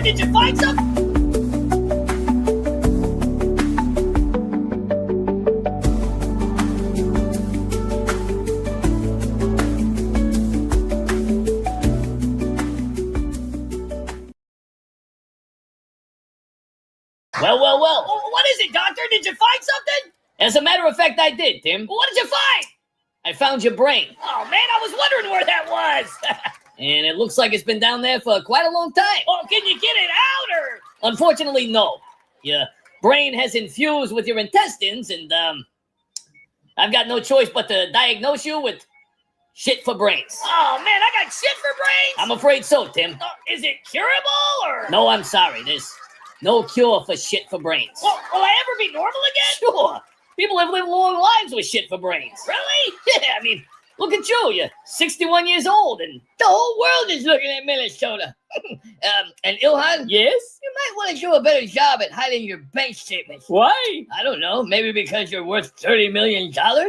Did you find something? Well. What is it, Doctor? Did you find something? As a matter of fact, I did, Tim. What did you find? I found your brain. Oh, man, I was wondering where that was. And it looks like it's been down there for quite a long time. Oh, can you get it out, or? Unfortunately, no. Your brain has infused with your intestines, and I've got no choice but to diagnose you with shit for brains. Oh, man, I got shit for brains? I'm afraid so, Tim. Is it curable, or? No, I'm sorry. There's no cure for shit for brains. Well, will I ever be normal again? Sure. People have lived long lives with shit for brains. Really? Yeah, I mean, look at you. You're 61 years old, and the whole world is looking at Minnesota. And Ilhan? Yes? You might want to do a better job at hiding your bank statements. Why? I don't know. Maybe because you're worth $30 million? $30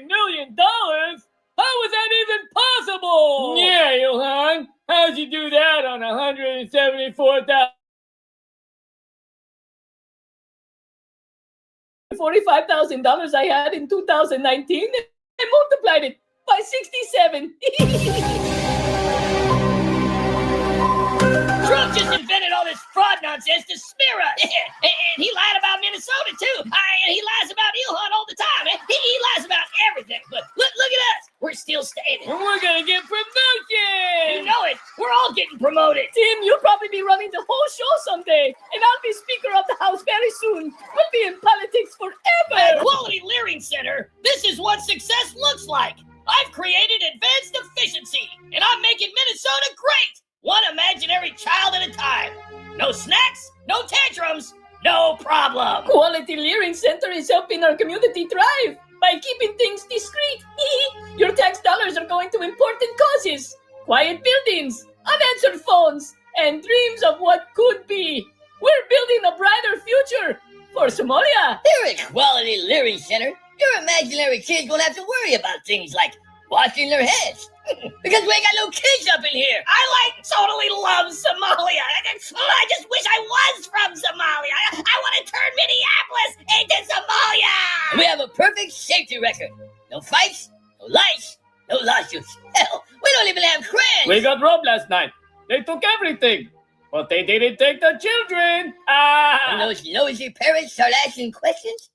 million? How is that even possible? Yeah, Ilhan. How'd you do that on 174,000? $45,000 I had in 2019, I multiplied it by 67. Trump just invented all this fraud nonsense to smear us. And he lied about Minnesota, too. And he lies about Ilhan all the time. He lies about everything. But look at us. We're still standing. And we're going to get promotion. You know it. We're all getting promoted. Tim, you'll probably be running the whole show someday. And I'll be Speaker of the House very soon. We'll be in politics forever. At Quality Leering Center, this is what success looks like. I've created advanced efficiency, and I'm making Minnesota great. One imaginary child at a time. No snacks, no tantrums, no problem. Quality Leering Center is helping our community thrive by keeping things discreet. Your tax dollars are going to important causes. Quiet buildings, unanswered phones, and dreams of what could be. We're building a brighter future for Somalia. Here at Quality Leering Center, your imaginary kids won't have to worry about things like washing their heads. Because we ain't got no kids up in here. I totally love Somalia. I just wish I was from Somalia. I want to turn Minneapolis into Somalia. And we have a perfect safety record. No fights, no lice, no lawsuits. Hell, we don't even have crayons. We got robbed last night. They took everything. But they didn't take the children. And those nosy parents start asking questions?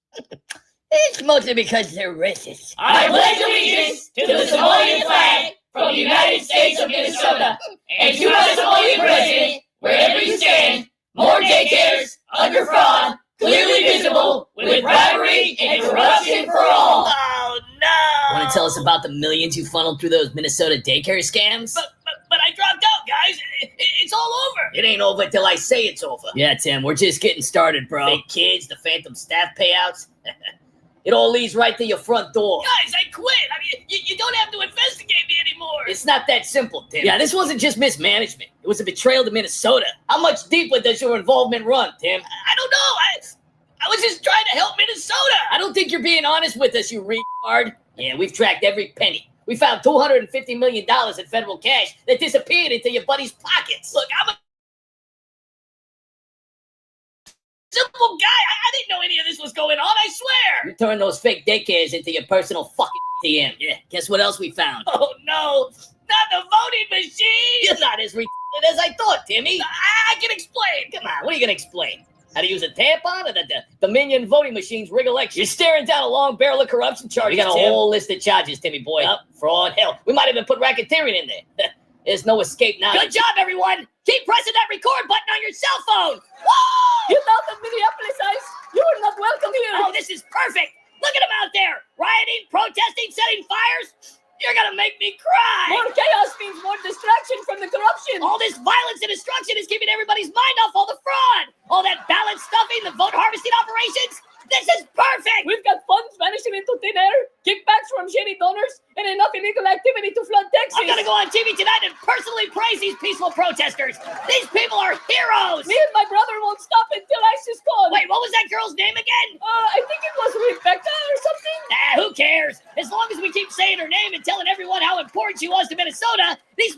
It's mostly because they're racist. I pledge allegiance to the Somalian flag from the United States of Minnesota and to our Somalian president, wherever you stand, more daycares, under fraud, clearly visible, with bribery and corruption for all. Oh, no. Want to tell us about the millions you funneled through those Minnesota daycare scams? But I dropped out, guys. It's all over. It ain't over till I say it's over. Yeah, Tim, we're just getting started, bro. Fake kids, the phantom staff payouts. It all leads right to your front door. Guys, I quit. I mean, you don't have to investigate me anymore. It's not that simple, Tim. Yeah, this wasn't just mismanagement. It was a betrayal to Minnesota. How much deeper does your involvement run, Tim? I don't know. I was just trying to help Minnesota. I don't think you're being honest with us, you retard. Yeah, we've tracked every penny. We found $250 million in federal cash that disappeared into your buddy's pockets. Look, I'm a simple guy. I didn't know any of this was going on, I swear. You turned those fake daycares into your personal fucking ATM. Yeah, guess what else we found? Oh, no. Not the voting machine. You're not as retarded as I thought, Timmy. I can explain. Come on, what are you going to explain? How to use a tampon or the Dominion voting machines rig election? You're staring down a long barrel of corruption charges. We got a whole list of charges, Timmy boy. Fraud, hell. We might even put racketeering in there. There's no escape now. Good job, everyone. Keep pressing that record button on your cell phone. Get out of Minneapolis, Ice. You are not welcome here. Oh, this is perfect. Look at them out there. Rioting, protesting, setting fires. You're going to make me cry. More chaos means more distraction from the corruption. All this violence and destruction is keeping everybody's mind off all the fraud. All that ballot stuffing, the vote harvesting operations. This is perfect. We've got funds vanishing into thin air, kickbacks from shady donors, and enough illegal activity to flood Texas. I'm going to go on TV tonight and personally praise these peaceful protesters. These people are heroes. Me and my brother won't stop until ICE is gone. Wait, what was that girl's name again? I think it was Rebecca or something. Who cares? As long as we keep saying her name and telling everyone how important she was to Minnesota, these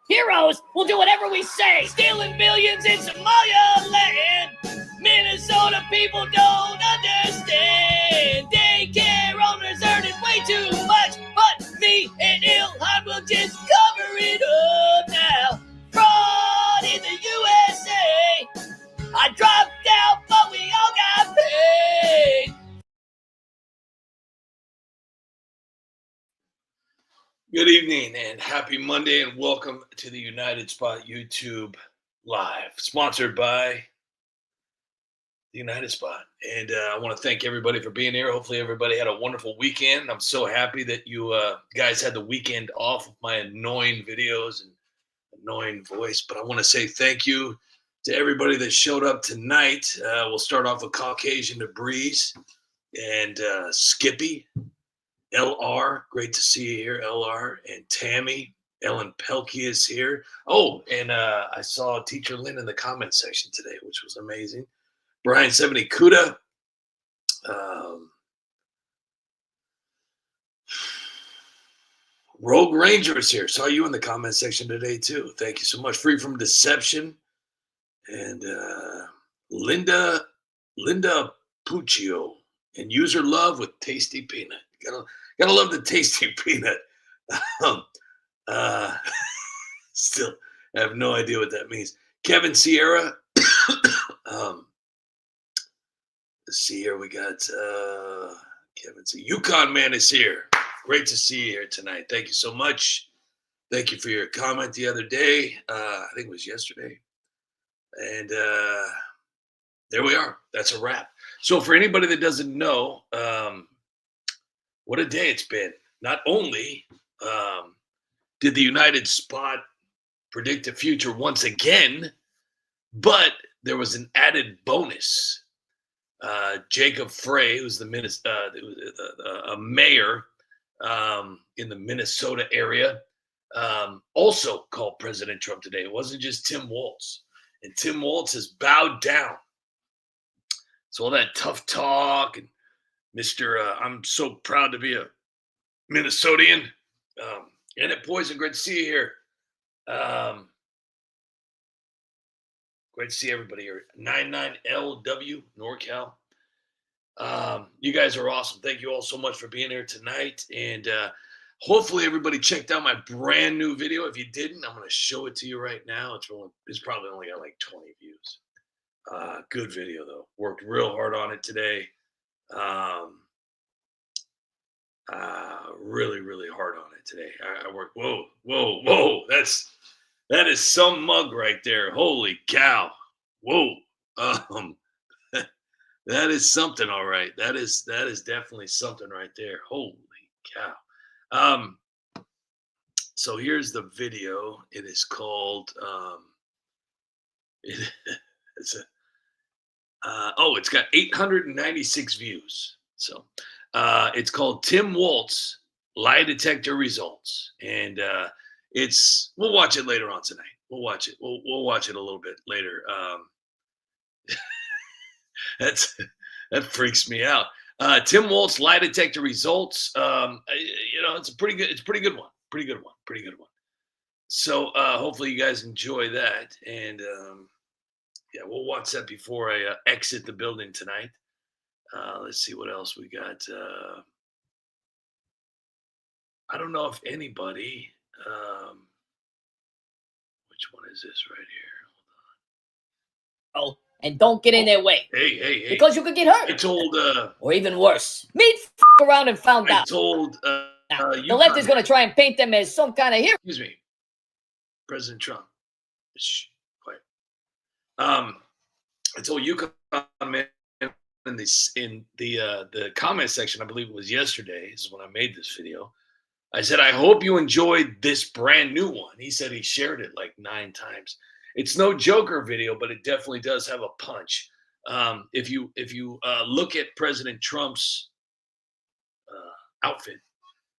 Heroes will do whatever we say. Stealing billions in Somalia land. Minnesota people don't understand. Daycare owners earning way too much, but me and Ilhan will just cover it up now. Fraud in the USA. I dropped out, but we all got paid. Good evening and happy Monday, and welcome to the United Spot YouTube Live, sponsored by the United Spot. And I want to thank everybody for being here. Hopefully everybody had a wonderful weekend. I'm so happy that you guys had the weekend off of my annoying videos and annoying voice. But I want to say thank you to everybody that showed up tonight. We'll start off with Caucasian to Breeze and Skippy. LR, great to see you here, LR, and Tammy. Ellen Pelkey is here. Oh, and I saw Teacher Lynn in the comment section today, which was amazing. Brian 70 Kuda. Rogue Ranger is here. Saw you in the comment section today, too. Thank you so much. Free from Deception. And Linda Puccio. And User Love with Tasty Peanut. Gotta love the Tasty Peanut. Still have no idea what that means. Kevin Sierra. Let's see here. We got Kevin. Yukon Man is here. Great to see you here tonight. Thank you so much. Thank you for your comment the other day. I think it was yesterday. And there we are. That's a wrap. So for anybody that doesn't know, what a day it's been. Not only did the United Spot predict the future once again, but there was an added bonus. Jacob Frey, who's the a mayor in the Minnesota area, also called President Trump today. It wasn't just Tim Walz. And Tim Walz has bowed down. So all that tough talk and Mr. I'm so proud to be a Minnesotian. And it Poison, great to see you here. Great to see everybody here. 99LW, NorCal. You guys are awesome. Thank you all so much for being here tonight. And hopefully everybody checked out my brand new video. If you didn't, I'm going to show it to you right now. It's probably only got like 20 views. Good video, though. Worked real hard on it today. Really, really hard on it today. I worked. Whoa! That is some mug right there. Holy cow! Whoa! That is something, all right. That is definitely something right there. Holy cow! So here's the video. It is called. It's got 896 views. So. It's called Tim Walz Lie Detector Results, and we'll watch it later on tonight. We'll watch it. We'll watch it a little bit later. That freaks me out. Tim Walz Lie Detector Results. It's a pretty good one. Pretty good one. So hopefully you guys enjoy that, and we'll watch that before I exit the building tonight. Let's see what else we got. I don't know if anybody. Which one is this right here? Oh, and don't get in their way. Hey. Because you could get hurt. I told. Or even worse, me around and found out. I told. Now, the left is going to try and paint them as some kind of hero. Excuse me, President Trump. Shh, quiet. I told Yukon Man. In the comment section, I believe it was yesterday, is when I made this video. I said, I hope you enjoyed this brand new one. He said he shared it like 9 times. It's no Joker video, but it definitely does have a punch. If you look at President Trump's outfit, it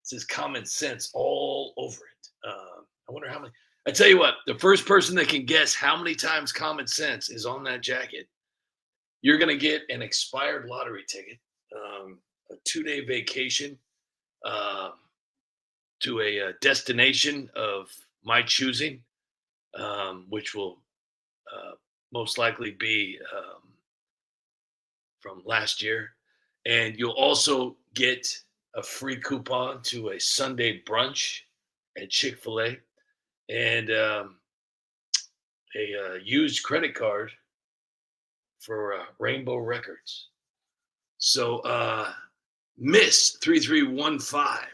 says common sense all over it. I wonder how many. I tell you what, the first person that can guess how many times common sense is on that jacket, you're going to get an expired lottery ticket, a 2-day vacation to a destination of my choosing. which will most likely be from last year. And you'll also get a free coupon to a Sunday brunch at Chick-fil-A and a used credit card for Rainbow Records. So Miss 3315,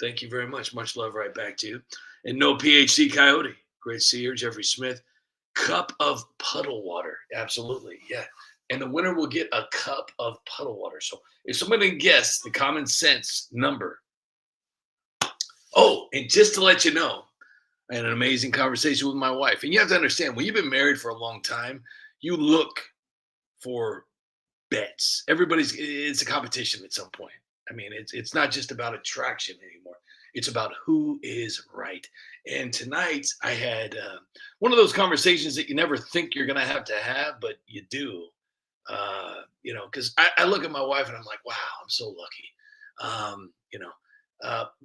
thank you very much. Much love right back to you. And no PhD Coyote, great to see you. Jeffrey Smith, cup of puddle water. Absolutely, yeah. And the winner will get a cup of puddle water. So if somebody can guess the common sense number. Oh, and just to let you know, I had an amazing conversation with my wife. And you have to understand, when you've been married for a long time, you look for bets. It's a competition at some point. I mean, it's not just about attraction anymore. It's about who is right. And tonight I had one of those conversations that you never think you're going to have, but you do. Because I look at my wife and I'm like, wow, I'm so lucky.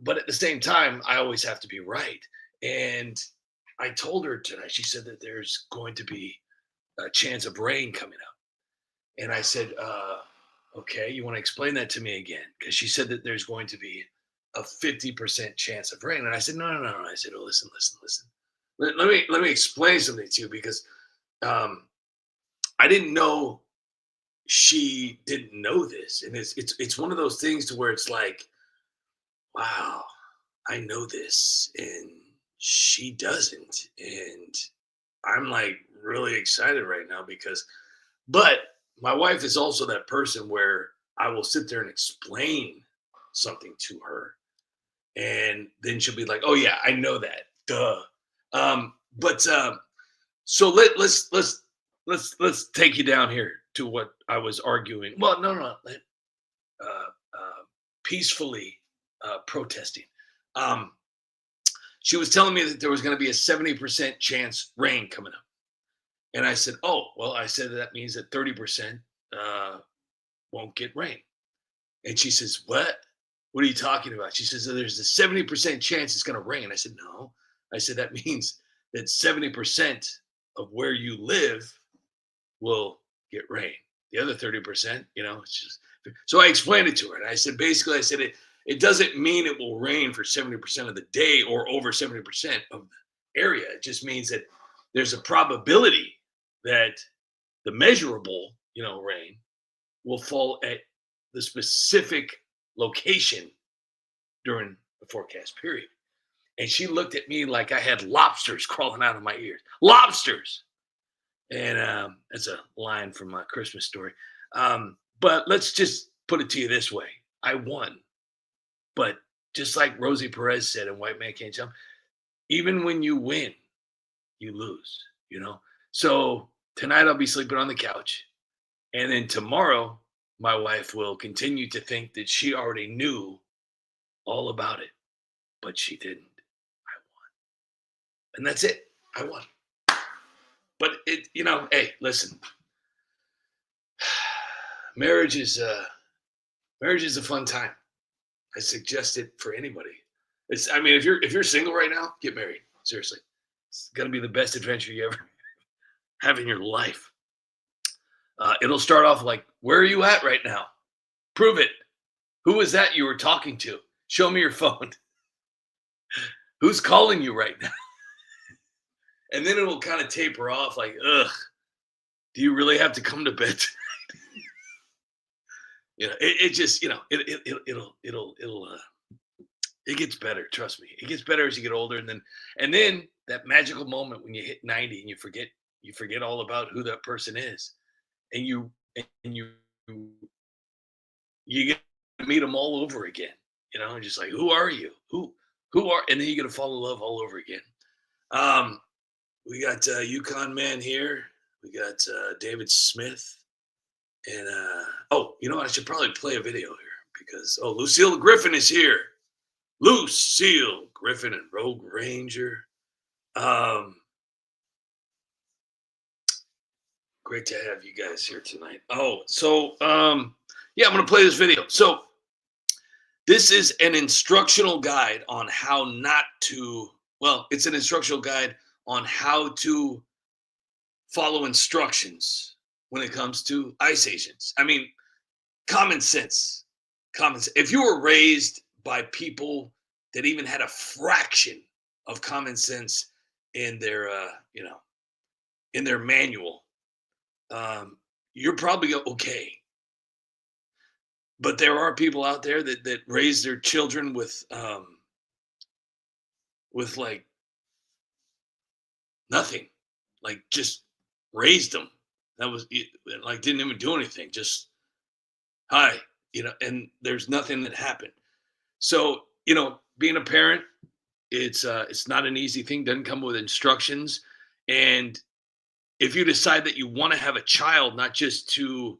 But at the same time, I always have to be right. And I told her tonight, she said that there's going to be a chance of rain coming up. And I said, okay, you want to explain that to me again? Because she said that there's going to be a 50% chance of rain. And I said, no. I said, oh, listen. Let me explain something to you, because I didn't know she didn't know this. And it's one of those things to where it's like, wow, I know this and she doesn't. And I'm like really excited right now but my wife is also that person where I will sit there and explain something to her. And then she'll be like, oh yeah, I know that. Duh. So let's take you down here to what I was arguing. Well, no. Peacefully protesting. She was telling me that there was going to be a 70% chance rain coming up. And I said, oh, well, that means that 30% won't get rain. And she says, what? What are you talking about? She says, there's a 70% chance it's going to rain. I said, no. I said, that means that 70% of where you live will get rain. The other 30%, it's just. So I explained it to her. And I said, it doesn't mean it will rain for 70% of the day or over 70% of the area. It just means that there's a probability that the measurable, rain will fall at the specific location during the forecast period. And she looked at me like I had lobsters crawling out of my ears. Lobsters! And that's a line from my Christmas Story. But let's just put it to you this way. I won. But just like Rosie Perez said in White Man Can't Jump, even when you win, you lose, So tonight I'll be sleeping on the couch. And then tomorrow, my wife will continue to think that she already knew all about it. But she didn't. I won. And that's it. I won. But hey, listen. Marriage is a fun time. I suggest it for anybody. If you're single right now, get married. Seriously. It's gonna be the best adventure you ever have in your life. It'll start off like, where are you at right now? Prove it. Who was that you were talking to? Show me your phone. Who's calling you right now? And then it'll kind of taper off like, ugh, do you really have to come to bed tonight? It just, it gets better. Trust me. It gets better as you get older. And then that magical moment when you hit 90 and you forget all about who that person is. And you get to meet them all over again, just like, who are you? Who are, and then you get to fall in love all over again. We got Yukon Man here. We got David Smith. And, I should probably play a video here because, Lucille Griffin is here. Lucille Griffin and Rogue Ranger. Great to have you guys here tonight. I'm going to play this video. So this is an instructional guide on how not to, it's an instructional guide on how to follow instructions when it comes to ICE agents. I mean, common sense. If you were raised by people that even had a fraction of common sense in their, in their manual, you're probably okay. But there are people out there that raise their children with like nothing, like just raised them. That was like didn't even do anything. Just hi, and there's nothing that happened. So being a parent, it's not an easy thing. Doesn't come with instructions, and if you decide that you want to have a child, not just to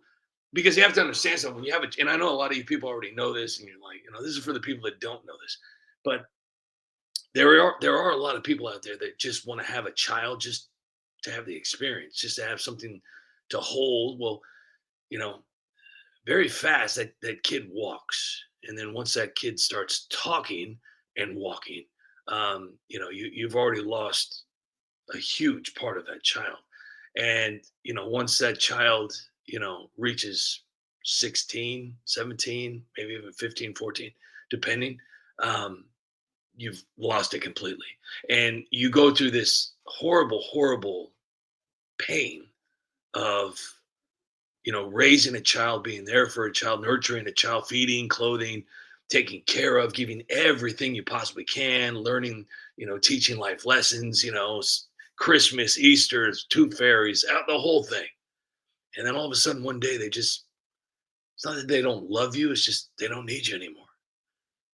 because you have to understand something when you have and I know a lot of you people already know this, and you're like, this is for the people that don't know this, but there are a lot of people out there that just want to have a child just to have the experience, just to have something to hold. Well, very fast that kid walks, and then once that kid starts talking and walking, you've already lost a huge part of that child. And once that child reaches 16, 17, maybe even 15, 14, depending, you've lost it completely. And you go through this horrible pain of raising a child, being there for a child, nurturing a child, feeding, clothing, taking care of, giving everything you possibly can, learning, teaching life lessons, Christmas, Easter, tooth fairies, the whole thing. And then all of a sudden one day it's not that they don't love you, it's just they don't need you anymore.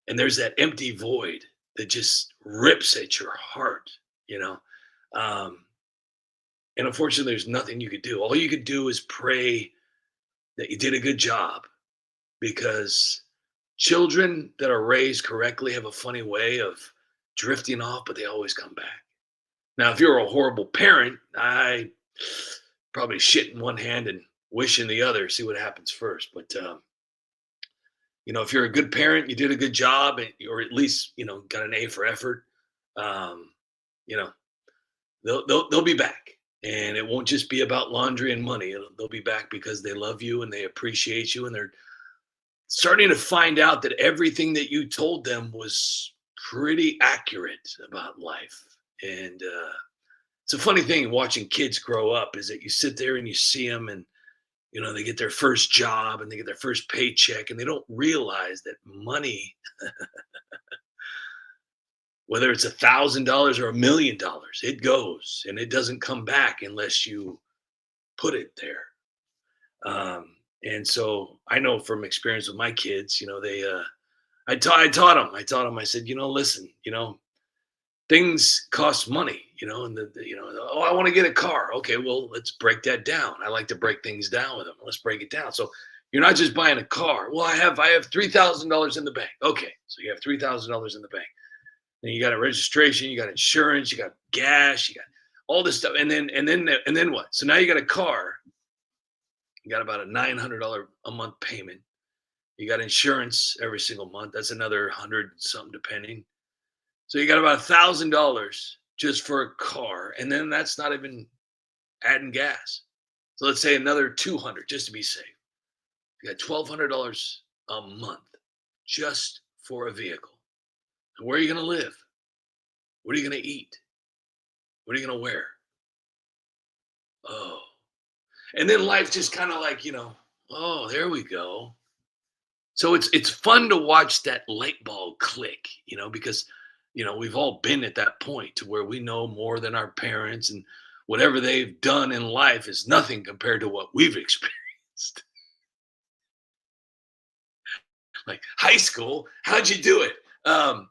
And there's that empty void that just rips at your heart, and unfortunately there's nothing you could do. All you could do is pray that you did a good job, because children that are raised correctly have a funny way of drifting off, but they always come back. Now, if you're a horrible parent, I probably shit in one hand and wish in the other, see what happens first. But, if you're a good parent, you did a good job, or at least, got an A for effort, they'll be back. And it won't just be about laundry and money. They'll be back because they love you and they appreciate you. And they're starting to find out that everything that you told them was pretty accurate about life. And it's a funny thing watching kids grow up is that you sit there and you see them, and they get their first job and they get their first paycheck, and they don't realize that money, whether it's $1,000 or $1 million, it goes and it doesn't come back unless you put it there. And so I know from experience with my kids, I taught them, I said, listen, things cost money, and I want to get a car. Okay, well, let's break that down. I like to break things down with them. Let's break it down. So you're not just buying a car. Well, I have $3,000 in the bank. Okay, so you have $3,000 in the bank. Then you got a registration, you got insurance, you got gas, you got all this stuff, and then what? So now you got a car. You got about a $900 a month payment. You got insurance every single month. That's another $100 something depending. So you got about $1,000 just for a car, and then that's not even adding gas. So let's say another $200 just to be safe. You got $1,200 a month just for a vehicle. And where are you going to live? What are you going to eat? What are you going to wear? Oh. And then life just kind of like, oh, there we go. So it's fun to watch that light bulb click, because, we've all been at that point to where we know more than our parents, and whatever they've done in life is nothing compared to what we've experienced. Like high school, how'd you do it? And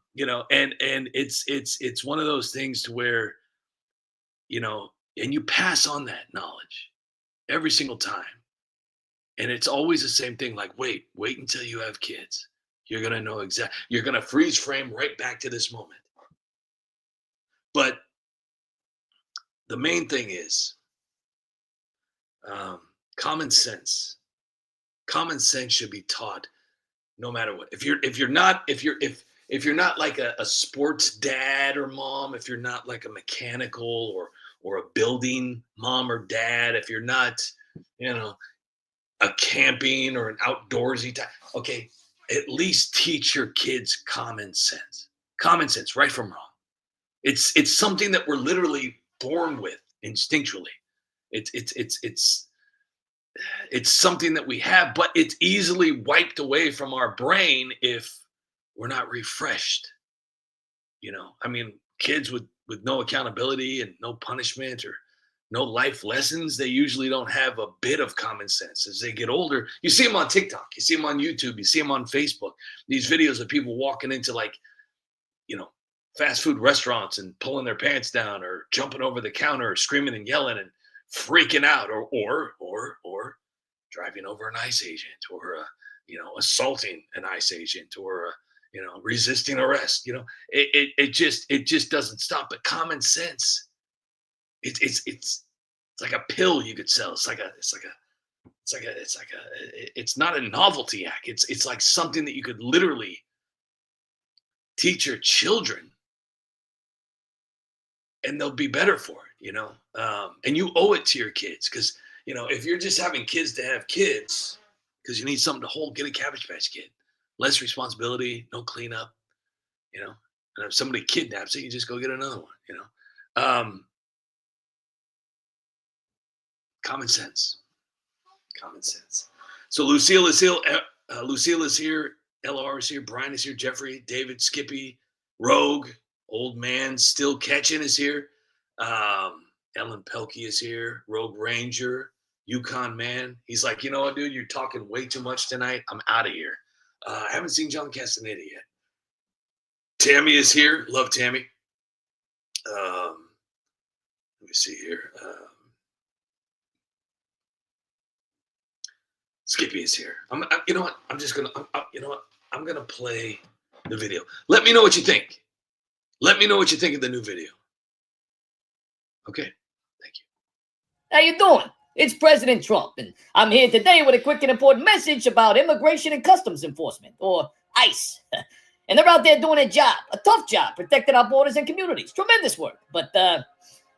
it's one of those things to where, and you pass on that knowledge every single time. And it's always the same thing. Like, wait until you have kids. You're going to know exactly, you're going to freeze frame right back to this moment. But the main thing is common sense. Common sense should be taught no matter what. If if you're not like a sports dad or mom, if you're not like a mechanical or a building mom or dad, if you're not, a camping or an outdoorsy type, okay, at least teach your kids common sense. Common sense, right from wrong. It's something that we're literally born with instinctually. It's something that we have, but it's easily wiped away from our brain if we're not refreshed. I mean, kids with no accountability and no punishment or no life lessons, they usually don't have a bit of common sense. As they get older, you see them on TikTok, you see them on YouTube, you see them on Facebook, these videos of people walking into like, fast food restaurants and pulling their pants down or jumping over the counter or screaming and yelling and freaking out or driving over an ICE agent or assaulting an ICE agent or resisting arrest. It just doesn't stop. But common sense, it's like a pill you could sell. It's not a novelty act. It's like something that you could literally teach your children and they'll be better for it, and you owe it to your kids. Because, if you're just having kids to have kids, because you need something to hold, get a Cabbage Patch Kid. Less responsibility, no cleanup, and if somebody kidnaps it, you just go get another one, Common sense. So Lucille is here. Lucille is here. LR is here. Brian is here. Jeffrey, David, Skippy, Rogue, Old Man Still Catching is here. Ellen Pelkey is here. Rogue Ranger, Yukon Man. He's like, you know what, dude? You're talking way too much tonight. I'm out of here. I haven't seen John Castaneda yet. Tammy is here. Love Tammy. Let me see here. Skippy is here. You know what? I'm gonna play the video. Let me know what you think. Let me know what you think of the new video. Okay. Thank you. How you doing? It's President Trump, and I'm here today with a quick and important message about Immigration and Customs Enforcement, or ICE. And they're out there doing a job, a tough job, protecting our borders and communities. Tremendous work. But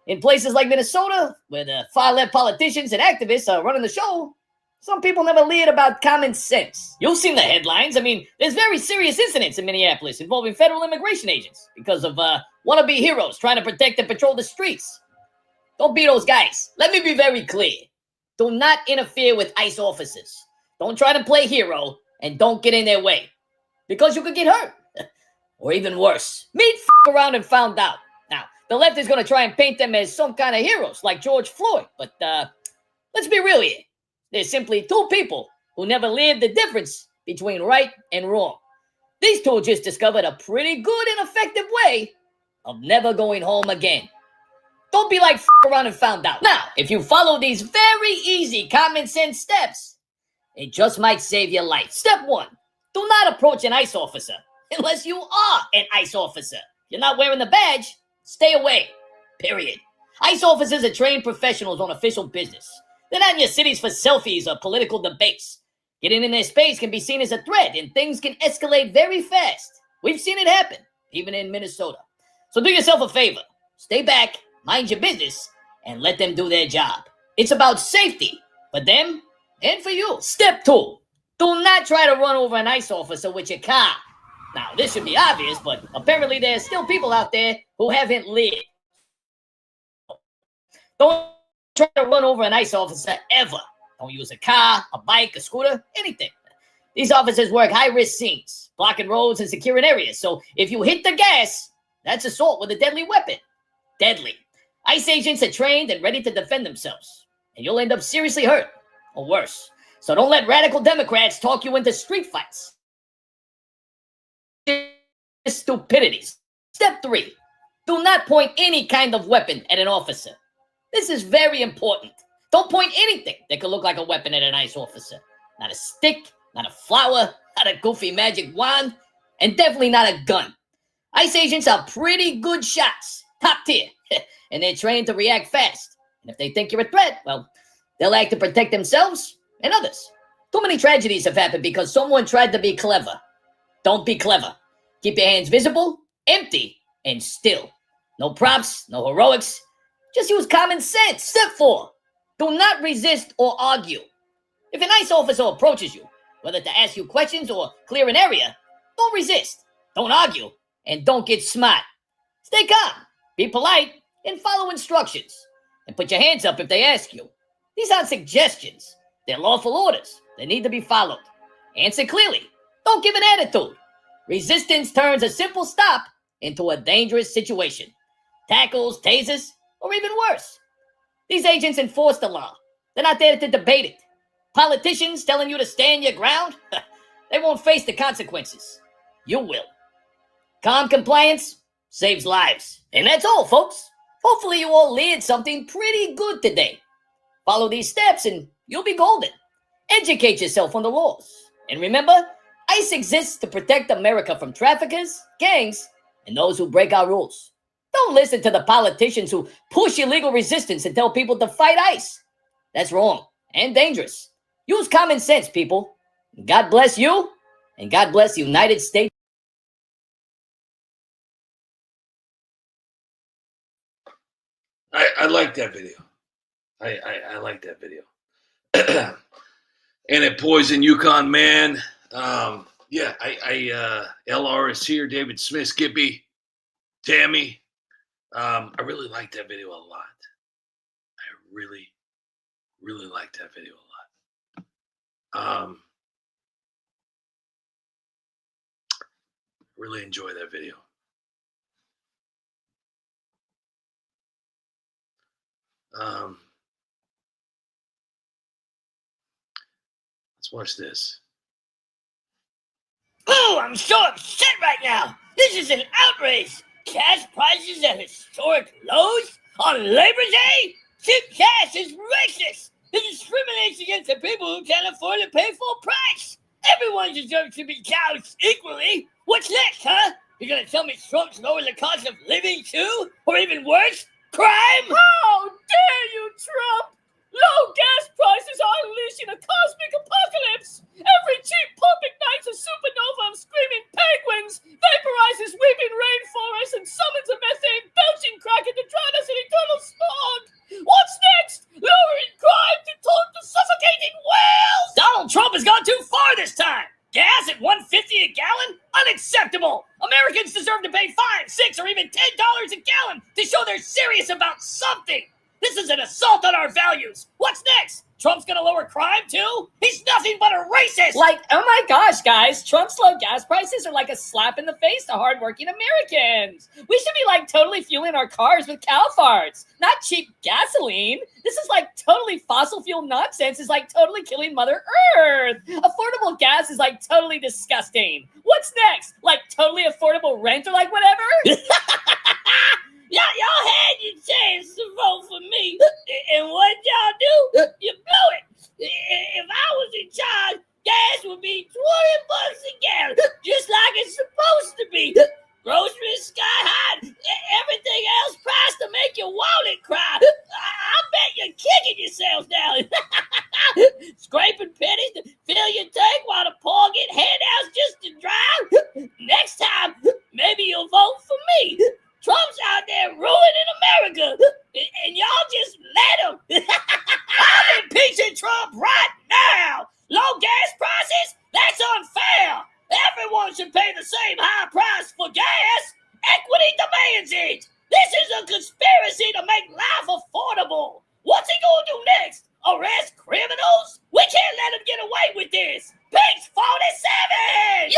in places like Minnesota, where the far-left politicians and activists are running the show, some people never leered about common sense. You've seen the headlines. I mean, there's very serious incidents in Minneapolis involving federal immigration agents because of wannabe heroes trying to protect and patrol the streets. Don't be those guys. Let me be very clear. Do not interfere with ICE officers. Don't try to play hero, and don't get in their way, because you could get hurt. Or even worse, meet around and found out. Now, the left is going to try and paint them as some kind of heroes like George Floyd, but let's be real here. They're simply two people who never lived the difference between right and wrong. These two just discovered a pretty good and effective way of never going home again. Don't be like around and found out. Now, if you follow these very easy common sense steps, it just might save your life. Step 1, do not approach an ICE officer unless you are an ICE officer. If you're not wearing the badge, stay away. Period. ICE officers are trained professionals on official business. They're not in your cities for selfies or political debates. Getting in their space can be seen as a threat, and things can escalate very fast. We've seen it happen, even in Minnesota. So do yourself a favor. Stay back, mind your business, and let them do their job. It's about safety for them and for you. Step 2, do not try to run over an ICE officer with your car. Now, this should be obvious, but apparently there's still people out there who haven't lived. Don't try to run over an ICE officer ever. Don't use a car, a bike, a scooter, anything. These officers work high-risk scenes, blocking roads and securing areas. So if you hit the gas, that's assault with a deadly weapon. Deadly. ICE agents are trained and ready to defend themselves, and you'll end up seriously hurt, or worse. So don't let radical Democrats talk you into street fights. Stupidities. Step 3, do not point any kind of weapon at an officer. This is very important. Don't point anything that could look like a weapon at an ICE officer. Not a stick, not a flower, not a goofy magic wand, and definitely not a gun. ICE agents are pretty good shots, top tier, and they're trained to react fast. And if they think you're a threat, well, they'll act to protect themselves and others. Too many tragedies have happened because someone tried to be clever. Don't be clever. Keep your hands visible, empty, and still. No props, no heroics. Just use common sense. Step 4. Do not resist or argue. If an ICE officer approaches you, whether to ask you questions or clear an area, don't resist, don't argue, and don't get smart. Stay calm, be polite, and follow instructions. And put your hands up if they ask you. These aren't suggestions. They're lawful orders. They need to be followed. Answer clearly. Don't give an attitude. Resistance turns a simple stop into a dangerous situation. Tackles, tasers, or even worse. These agents enforce the law. They're not there to debate it. Politicians telling you to stand your ground? They won't face the consequences. You will. Calm compliance saves lives. And that's all, folks. Hopefully you all learned something pretty good today. Follow these steps and you'll be golden. Educate yourself on the laws. And remember, ICE exists to protect America from traffickers, gangs, and those who break our rules. Don't listen to the politicians who push illegal resistance and tell people to fight ICE. That's wrong and dangerous. Use common sense, people. God bless you, and God bless the United States. I like that video. I like that video. And at Poison Yukon Man, yeah, LR is here, David Smith, Skippy, Tammy. I really like that video a lot. I really like that video a lot. Really enjoy that video. Let's watch this. Oh, I'm so upset right now. This is an outrage. Gas prices at historic lows on Labor Day? Cheap gas is racist. It discriminates against the people who can't afford to pay full price. Everyone deserves to be gouged equally. What's next, huh? You're gonna tell me Trump's lower the cost of living too? Or even worse, crime? How dare you, Trump! Low gas prices are unleashing a cosmic apocalypse! Every cheap pump ignites a supernova of screaming penguins, vaporizes weeping rainforests, and summons a methane belching kraken to drown us in eternal smog! What's next? Lowering crime to taunt the suffocating whales! Donald Trump has gone too far this time! Gas at $1.50 a gallon? Unacceptable! Americans deserve to pay $5, $6, or even $10 a gallon to show they're serious about something! This is an assault on our values! What's next? Trump's gonna lower crime too? He's nothing but a racist! Like, oh my gosh, guys, Trump's low gas prices are like a slap in the face to hardworking Americans. We should be like totally fueling our cars with cow farts, not cheap gasoline. This is like totally fossil fuel nonsense. Is like totally killing Mother Earth. Affordable gas is like totally disgusting. What's next? Like totally affordable rent or like whatever? Y'all had your chance to vote for me, and what y'all do? You blew it. If I was in charge, gas would be $20 a gallon, just like it's supposed to be. Groceries sky high, everything else priced to make your wallet cry. I bet you're kicking yourselves now. Scraping pennies to fill your tank while the poor get handouts just to drive. Next time, maybe you'll vote for me. Trump's out there ruining America, and y'all just let him. I'm impeaching Trump right now. Low gas prices? That's unfair. Everyone should pay the same high price for gas. Equity demands it. This is a conspiracy to make life affordable. What's he gonna do next? Arrest criminals? We can't let him get away with this. Page 47!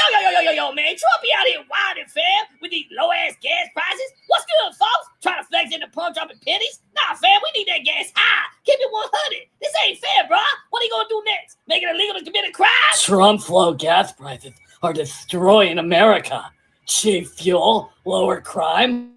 Yo, man. Trump be out here wild and fair with these low-ass gas prices. What's good, folks? Trying to flex in the pump dropping pennies? Nah, fam, we need that gas high. Keep it 100. This ain't fair, bro. What are you gonna do next? Make it illegal to commit a crime? Trump's low gas prices are destroying America. Cheap fuel, lower crime,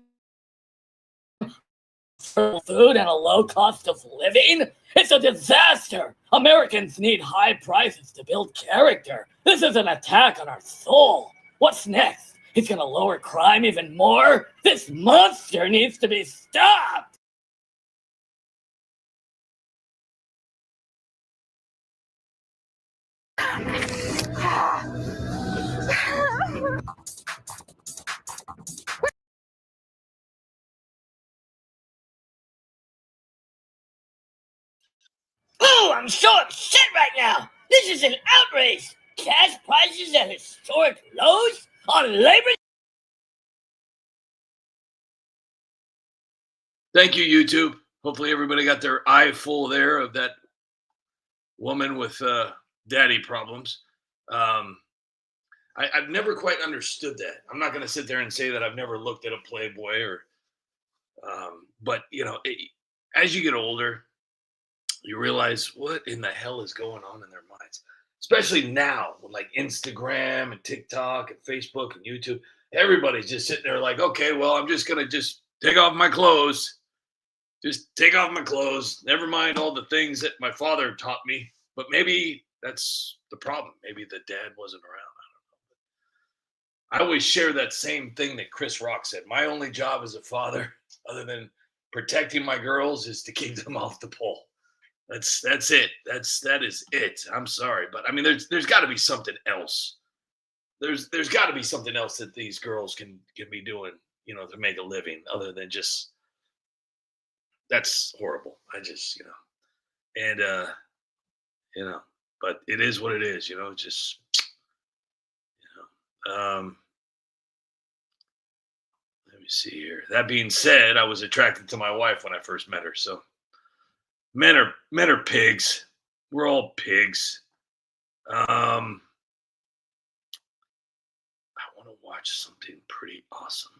food, and a low cost of living? It's a disaster! Americans need high prices to build character. This is an attack on our soul. What's next? He's gonna lower crime even more? This monster needs to be stopped! Oh, I'm so upset right now. This is an outrage. Cash prices at historic lows on labor. Thank you, YouTube. Hopefully everybody got their eye full there of that woman with daddy problems. I've never quite understood that. I'm not going to sit there and say that I've never looked at a Playboy but as you get older, you realize what in the hell is going on in their minds, especially now with like Instagram and TikTok and Facebook and YouTube. Everybody's just sitting there like, okay, well, I'm just going to just take off my clothes. Just take off my clothes. Never mind all the things that my father taught me. But maybe that's the problem. Maybe the dad wasn't around. I always share that same thing that Chris Rock said. My only job as a father, other than protecting my girls, is to keep them off the pole. That's it. That is it. I'm sorry, but I mean, there's got to be something else. There's got to be something else that these girls can be doing, to make a living, other than just. That's horrible. I just, but it is what it is. Just. Let me see here. That being said, I was attracted to my wife when I first met her. So men are pigs. We're all pigs. I want to watch something pretty awesome.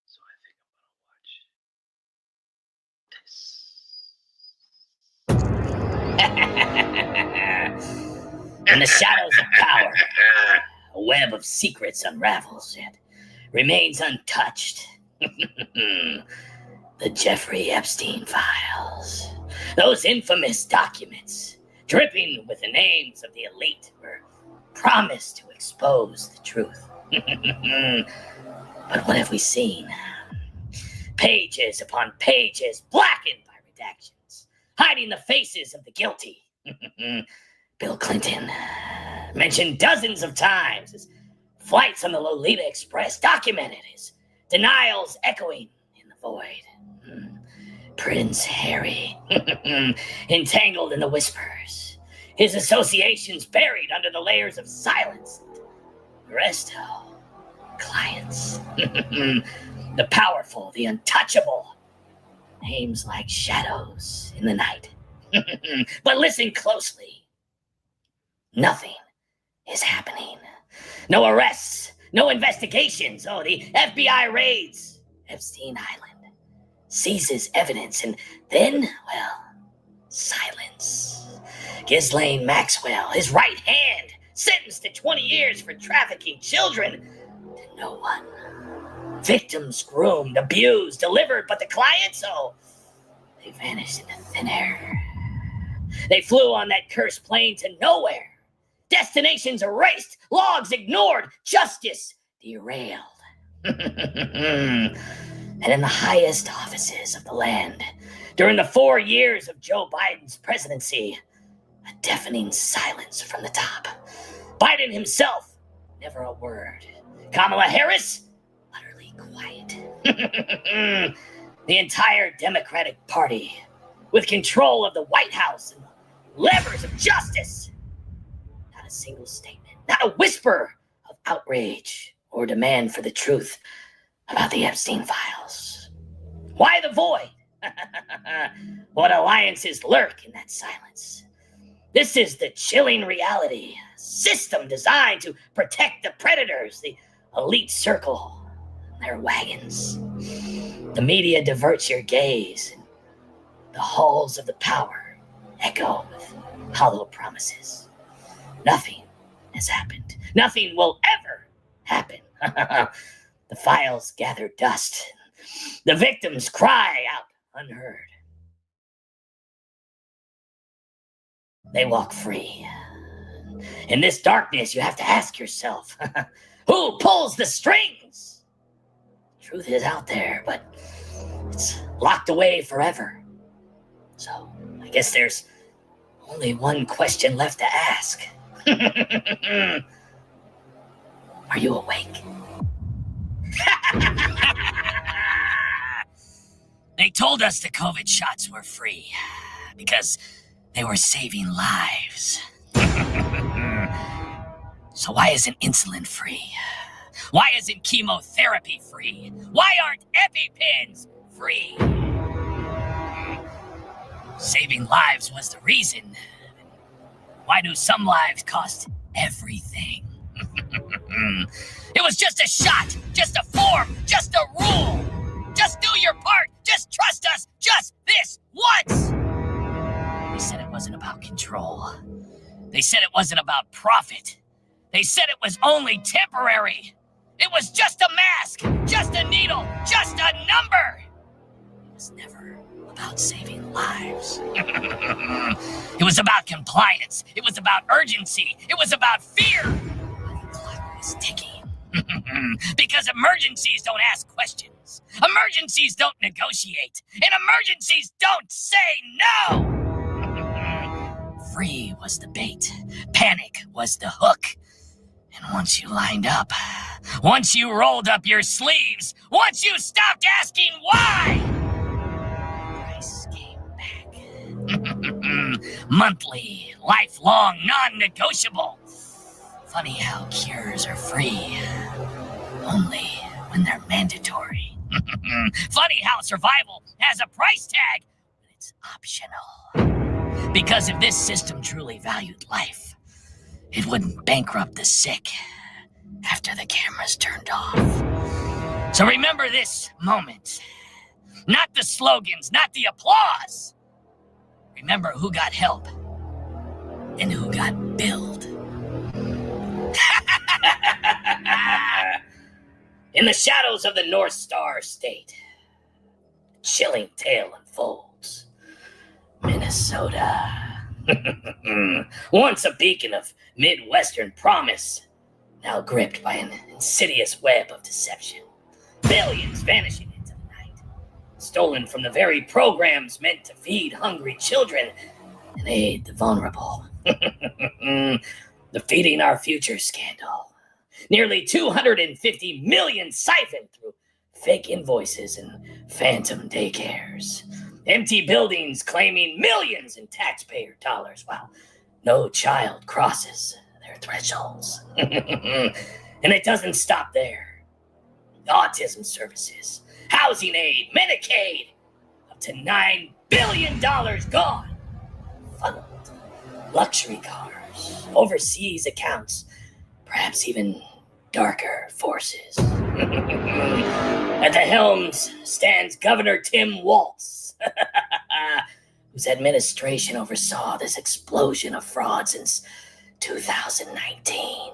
So I think I'm going to watch this. In the shadows of power, a web of secrets unravels yet remains untouched. The Jeffrey Epstein files. Those infamous documents, dripping with the names of the elite, were promised to expose the truth. But what have we seen? Pages upon pages blackened by redactions, hiding the faces of the guilty. Bill Clinton, mentioned dozens of times, his flights on the Lolita Express documented, his denials echoing in the void. Prince Harry, entangled in the whispers, his associations buried under the layers of silence. The rest, clients, the powerful, the untouchable, names like shadows in the night. But listen closely. Nothing is happening. No arrests, no investigations. Oh, the FBI raids Epstein Island, seizes evidence, and then, well, silence. Ghislaine Maxwell, his right hand, sentenced to 20 years for trafficking children to no one. Victims groomed, abused, delivered, but the clients, they vanished into thin air. They flew on that cursed plane to nowhere. Destinations erased, logs ignored, justice derailed. And in the highest offices of the land, during the 4 years of Joe Biden's presidency, a deafening silence from the top. Biden himself, never a word. Kamala Harris, utterly quiet. The entire Democratic Party, with control of the White House and the levers of justice. Not a single statement, not a whisper of outrage or demand for the truth about the Epstein files. Why the void? What alliances lurk in that silence? This is the chilling reality. A system designed to protect the predators, the elite circle, and their wagons. The media diverts your gaze, and the halls of the power echo with hollow promises. Nothing has happened. Nothing will ever happen. The files gather dust. The victims cry out unheard. They walk free. In this darkness, you have to ask yourself, who pulls the strings? Truth is out there, but it's locked away forever. So I guess there's only one question left to ask. Are you awake? They told us the COVID shots were free because They were saving lives. So why isn't insulin free? Why isn't chemotherapy free? Why aren't EpiPens free? Saving lives was the reason. Why do some lives cost everything? It was just a shot, just a form, just a rule. Just do your part, just trust us, just this once. They said it wasn't about control. They said it wasn't about profit. They said it was only temporary. It was just a mask, just a needle, just a number. It was never about saving lives. It was about compliance. It was about urgency. It was about fear. The clock was ticking. Because emergencies don't ask questions. Emergencies don't negotiate. And emergencies don't say no. Free was the bait. Panic was the hook. And once you lined up, once you rolled up your sleeves, once you stopped asking why, price came back. Monthly, lifelong, non-negotiable. Funny how cures are free, only when they're mandatory. Funny how survival has a price tag when it's optional. Because if this system truly valued life, it wouldn't bankrupt the sick after the cameras turned off. So remember this moment. Not the slogans, not the applause. Remember who got help and who got billed. In the shadows of the North Star State, a chilling tale unfolds. Minnesota. Once a beacon of Midwestern promise, now gripped by an insidious web of deception. Billions vanishing into the night, stolen from the very programs meant to feed hungry children and aid the vulnerable. The Feeding Our Future scandal. Nearly 250 million siphoned through fake invoices and phantom daycares. Empty buildings claiming millions in taxpayer dollars while no child crosses their thresholds. And it doesn't stop there. Autism services, housing aid, Medicaid, up to $9 billion gone. Funneled. Luxury cars, overseas accounts, perhaps even darker forces. At the helms stands Governor Tim Walz, whose administration oversaw this explosion of fraud since 2019.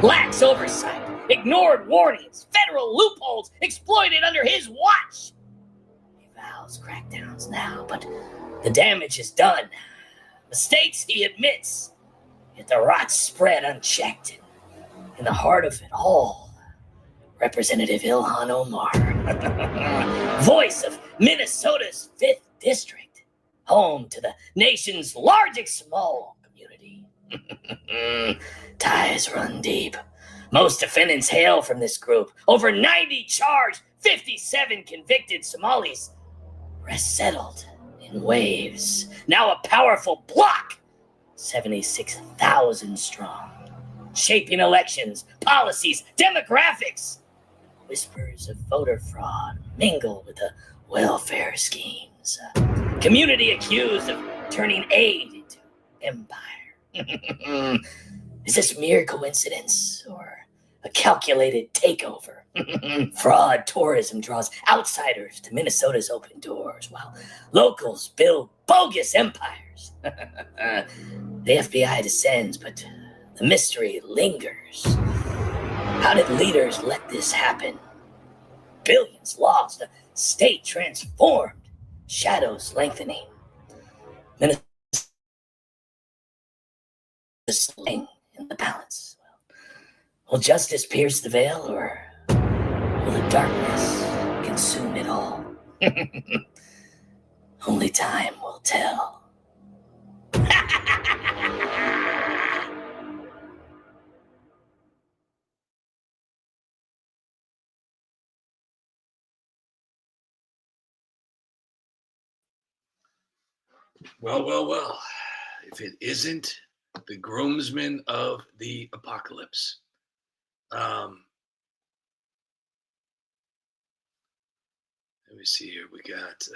Lacks oversight, ignored warnings, federal loopholes exploited under his watch. He vows crackdowns now, but the damage is done. Mistakes he admits, yet the rot spread unchecked. In the heart of it all, Representative Ilhan Omar, voice of Minnesota's 5th District, home to the nation's largest small community. Ties run deep. Most defendants hail from this group. Over 90 charged, 57 convicted Somalis rest settled in waves. Now a powerful bloc, 76,000 strong. Shaping elections, policies, demographics. Whispers of voter fraud mingle with the welfare schemes. Community accused of turning aid into empire. Is this mere coincidence or a calculated takeover? Fraud tourism draws outsiders to Minnesota's open doors, while locals build bogus empires. The FBI descends, but the mystery lingers. How did leaders let this happen? Billions lost, a state transformed, shadows lengthening. Minnesota swing in the balance. Will justice pierce the veil, or will the darkness consume it all? Only time will tell. Well. If it isn't the groomsman of the apocalypse. Let me see here. We got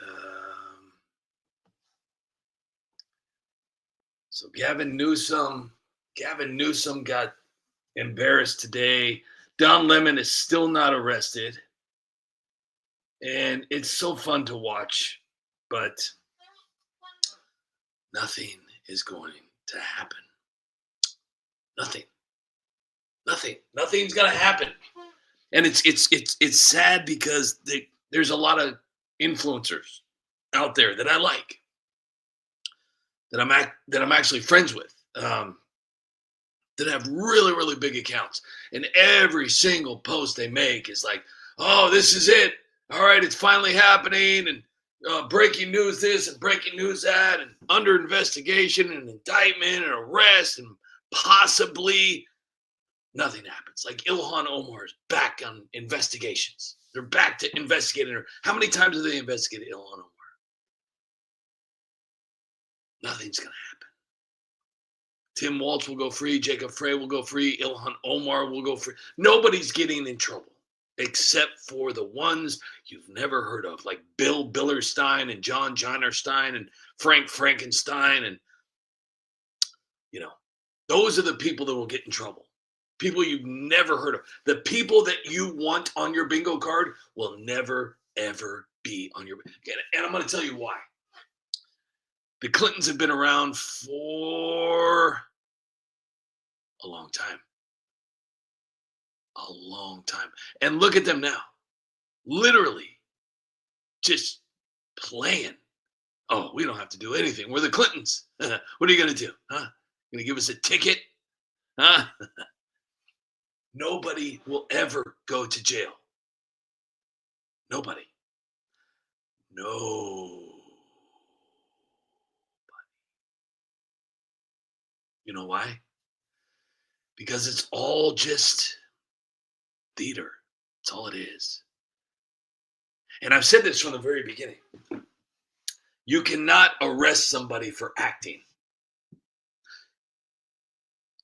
so Gavin Newsom got embarrassed today. Don Lemon is still not arrested. And it's so fun to watch, but nothing is going to happen. Nothing's going to happen. And it's sad because there's a lot of influencers out there that I like, that I'm actually friends with, that have really, really big accounts. And every single post they make is like, oh, this is it. All right, it's finally happening. And breaking news this and breaking news that, and under investigation and indictment and arrest, and possibly nothing happens. Like Ilhan Omar is back on investigations. They're back to investigating her. How many times have they investigated Ilhan Omar? Nothing's going to happen. Tim Walz will go free. Jacob Frey will go free. Ilhan Omar will go free. Nobody's getting in trouble except for the ones you've never heard of, like Bill Billerstein and John Jonerstein and Frank Frankenstein. And, those are the people that will get in trouble. People you've never heard of. The people that you want on your bingo card will never, ever be on your. And I'm going to tell you why. The Clintons have been around for a long time. A long time. And look at them now. Literally just playing. Oh, we don't have to do anything. We're the Clintons. What are you going to do? Huh? Going to give us a ticket? Huh? Nobody will ever go to jail. Nobody. No. You know why? Because it's all just theater. That's all it is. And I've said this from the very beginning. You cannot arrest somebody for acting.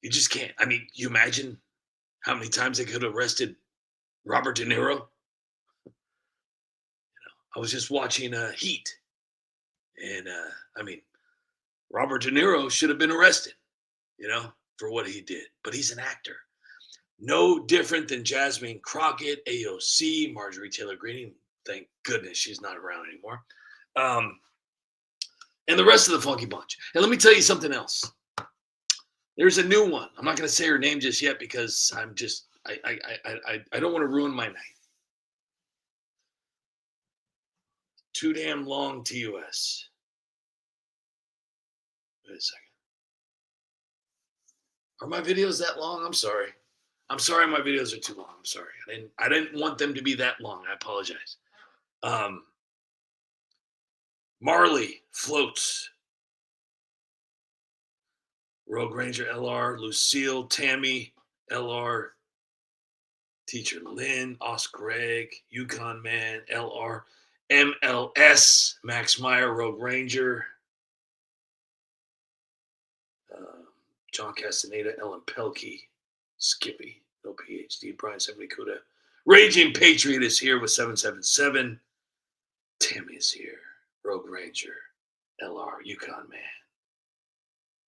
You just can't. I mean, you imagine how many times they could have arrested Robert De Niro? I was just watching Heat. And, Robert De Niro should have been arrested, for what he did. But he's an actor. No different than Jasmine Crockett, AOC, Marjorie Taylor Greene. Thank goodness she's not around anymore. And the rest of the funky bunch. And let me tell you something else. There's a new one. I'm not going to say her name just yet because I don't want to ruin my night. Too damn long TUS. Wait a second. Are my videos that long? I'm sorry. My videos are too long. I'm sorry. I didn't want them to be that long. I apologize. Marley floats. Rogue Ranger LR, Lucille, Tammy, LR, Teacher Lynn, Oscar Greg, Yukon Man, LR, MLS, Max Meyer, Rogue Ranger, John Castaneda, Ellen Pelkey, Skippy, no PhD, Brian Semikuda. Raging Patriot is here with 777. Tammy is here. Rogue Ranger, LR, Yukon Man.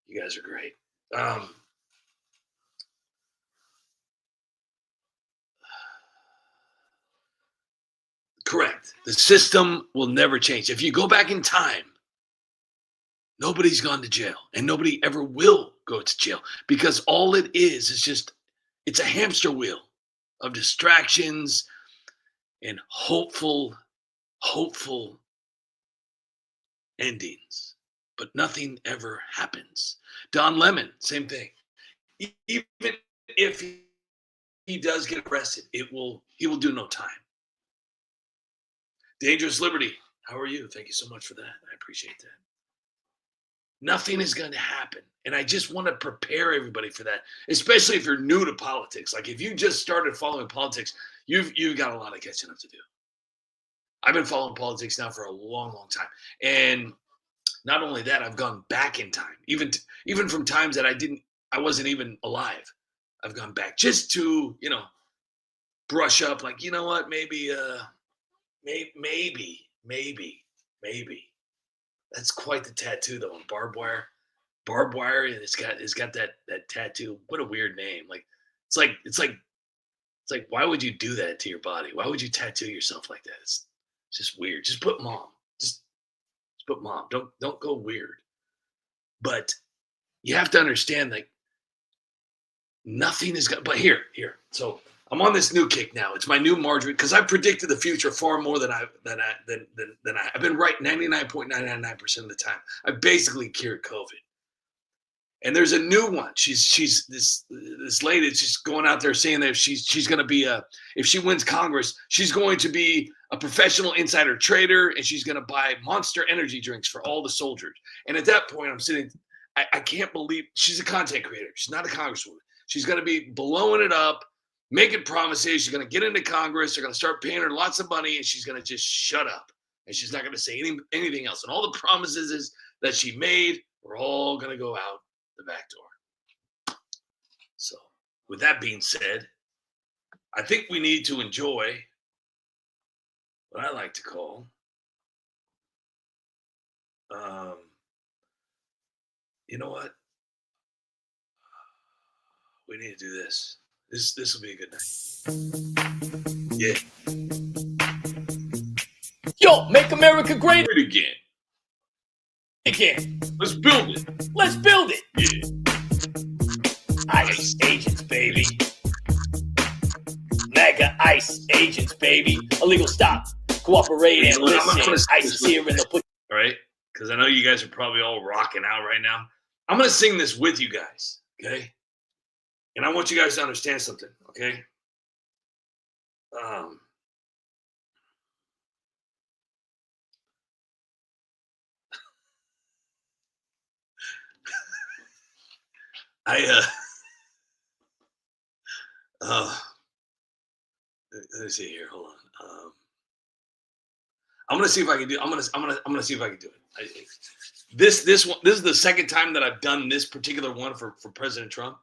You guys are great. Correct. The system will never change. If you go back in time, nobody's gone to jail, and nobody ever will go to jail, because all it is just, it's a hamster wheel of distractions and hopeful endings, but nothing ever happens. Don Lemon, same thing. Even if he does get arrested, he will do no time. Dangerous Liberty, how are you? Thank you so much for that. I appreciate that. Nothing is going to happen. And I just want to prepare everybody for that, especially if you're new to politics. Like if you just started following politics, you've got a lot of catching up to do. I've been following politics now for a long, long time. And Not only that, I've gone back in time, even from times that I wasn't even alive. I've gone back just to, brush up, like, you know what, maybe, maybe. That's quite the tattoo though, on barbed wire. Barbed wire, and it's got that tattoo. What a weird name. Like, it's like, why would you do that to your body? Why would you tattoo yourself like that? It's just weird. Just put mom. Just put mom. Don't go weird. But you have to understand, like, nothing is good. But here. So I'm on this new kick now. It's my new Marjorie, because I predicted the future far more than I've been right 99.999% of the time. I basically cured COVID. And there's a new one. She's this lady that's just going out there saying that she's going to be if she wins Congress, she's going to be a professional insider trader, and she's going to buy Monster energy drinks for all the soldiers. And at that point, I'm sitting, I can't believe she's a content creator. She's not a congresswoman. She's going to be blowing it up, making promises. She's going to get into Congress. They're going to start paying her lots of money, and she's going to just shut up. And she's not going to say anything else. And all the promises that she made are all going to go out the back door. So, with that being said, I think we need to enjoy what I like to call you know what? We need to do this. This will be a good night. Yeah. Yo, make America great Do it again. Let's build it. Let's build it. Yeah. ICE agents, baby. MAGA ICE agents, baby. Illegal stop. Cooperate and listen. ICE is here and they'll put. All right? Because I know you guys are probably all rocking out right now. I'm going to sing this with you guys, okay? And I want you guys to understand something, okay? Let me see here. Hold on. I'm gonna see if I can do. I'm gonna see if I can do it. This is the second time that I've done this particular one for President Trump,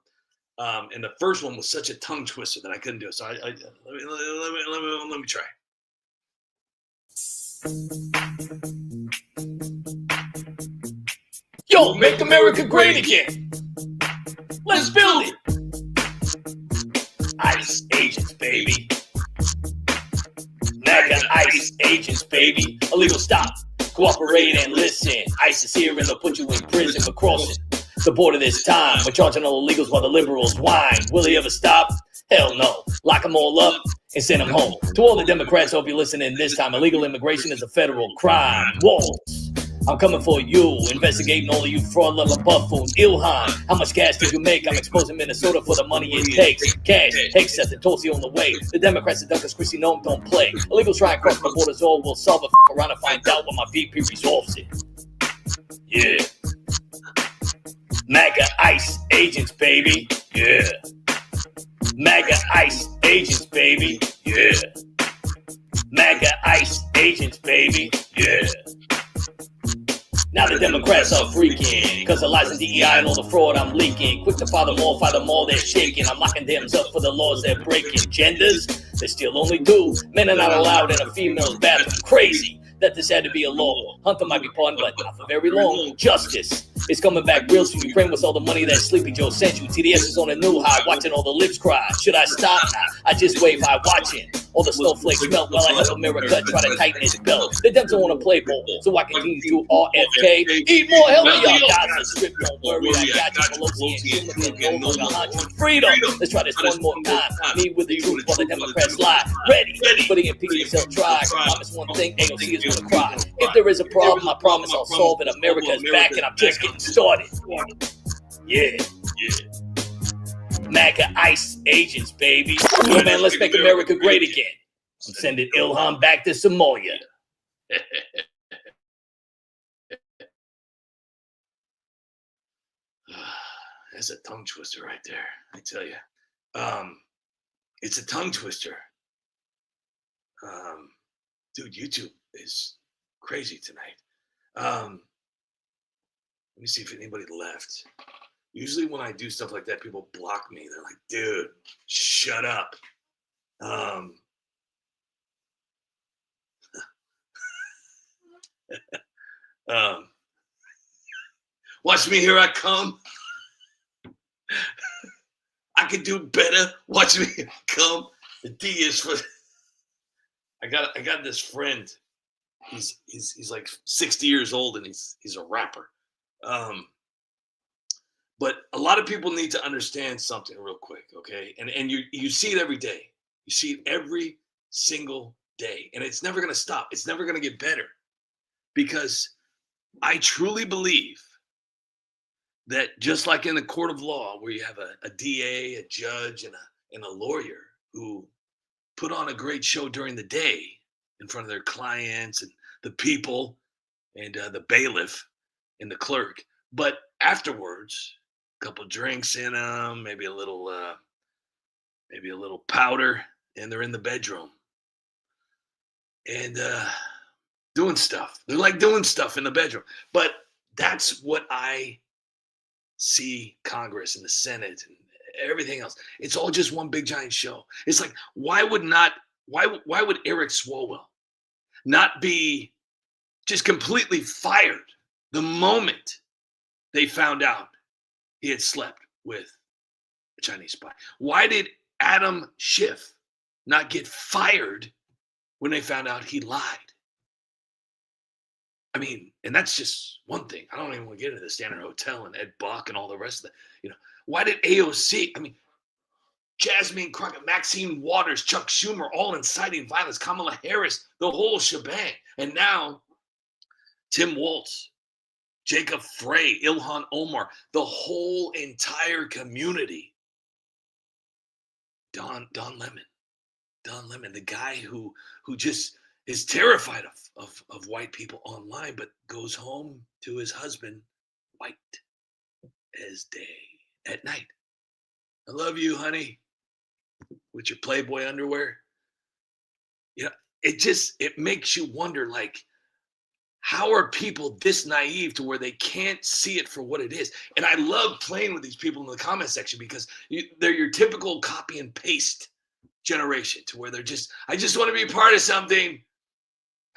and the first one was such a tongue twister that I couldn't do it. So let me try. Yo, make America great again. Let's build it. ICE agents, baby. MAGA ICE agents, baby. Illegal stop. Cooperate and listen. ICE is here and they'll put you in prison for crossing the border this time. We're charging all illegals while the liberals whine. Will he ever stop? Hell no. Lock them all up and send them home. To all the Democrats, hope you're listening this time. Illegal immigration is a federal crime. Walz, I'm coming for you. Investigating all of you fraud-loving buffoons. Ilhan, how much cash did you make? I'm exposing Minnesota for the money it takes. Cash, take Seth and Tulsi on the way. The Democrats and Douglas Christie know don't play. Illegals try and cross the borders, all will solve a around and find out when my VP resolves it. Yeah. MAGA ICE agents, baby. Yeah. MAGA ICE agents, baby. Yeah. MAGA ICE agents, baby. Yeah. Now the Democrats are freaking, cause the lies and DEI and all the fraud I'm leaking. Quick to fire them all, they're shaking. I'm locking them up for the laws they're breaking. Genders, they're still only two. Men are not allowed in a female's bathroom. Crazy that this had to be a law. Hunter might be pardoned, but not for very long. Justice is coming back real soon. Ukraine was all the money that Sleepy Joe sent you. TDS is on a new high, watching all the lips cry. Should I stop? I just wave high, watching all the snowflakes melt while I help America try to tighten its belt. The Dems don't want to play ball, so I continue to RFK. Eat more healthy, y'all guys. Strip, don't worry, I got you. Pelosi and no longer freedom. Let's try this one more time. Me with the truth while the Democrats lie. Ready for the impeachment, they'll try. Promise one thing, AOC is gonna cry. If there is a problem, I promise I'll solve it. America is back and I'm just getting started. Yeah. MAGA ICE agents, baby. Yo, man, let's make America great again. I'm sending Ilhan back to Somalia. That's a tongue twister right there, I tell you. It's a tongue twister. Dude, YouTube is crazy tonight. Let me see if anybody left. Usually when I do stuff like that, people block me. They're like, dude, shut up. Watch me, here I come. I can do better. Watch me, here I come. The D is for. I got this friend. He's like 60 years old and he's a rapper. But a lot of people need to understand something real quick, okay? And you see it every day. You see it every single day, and it's never going to stop. It's never going to get better, because I truly believe that just like in the court of law, where you have a DA, a judge, and a lawyer who put on a great show during the day in front of their clients and the people and the bailiff and the clerk, but afterwards, a couple drinks in them, maybe a little powder, and they're in the bedroom and doing stuff. They're like doing stuff in the bedroom. But that's what I see Congress and the Senate and everything else. It's all just one big giant show. It's like, why would Eric Swalwell not be just completely fired the moment they found out he had slept with a Chinese spy? Why did Adam Schiff not get fired when they found out he lied? I mean, and that's just one thing. I don't even want to get into the Standard Hotel and Ed Buck and all the rest of that. Why did AOC, Jasmine Crockett, Maxine Waters, Chuck Schumer, all inciting violence, Kamala Harris, the whole shebang. And now Tim Walz, Jacob Frey, Ilhan Omar, the whole entire community. Don Lemon, the guy who just is terrified of white people online, but goes home to his husband white as day at night. I love you, honey, with your Playboy underwear. It makes you wonder, like, how are people this naive to where they can't see it for what it is? And I love playing with these people in the comment section, because they're your typical copy and paste generation, to where they're just, I just want to be a part of something.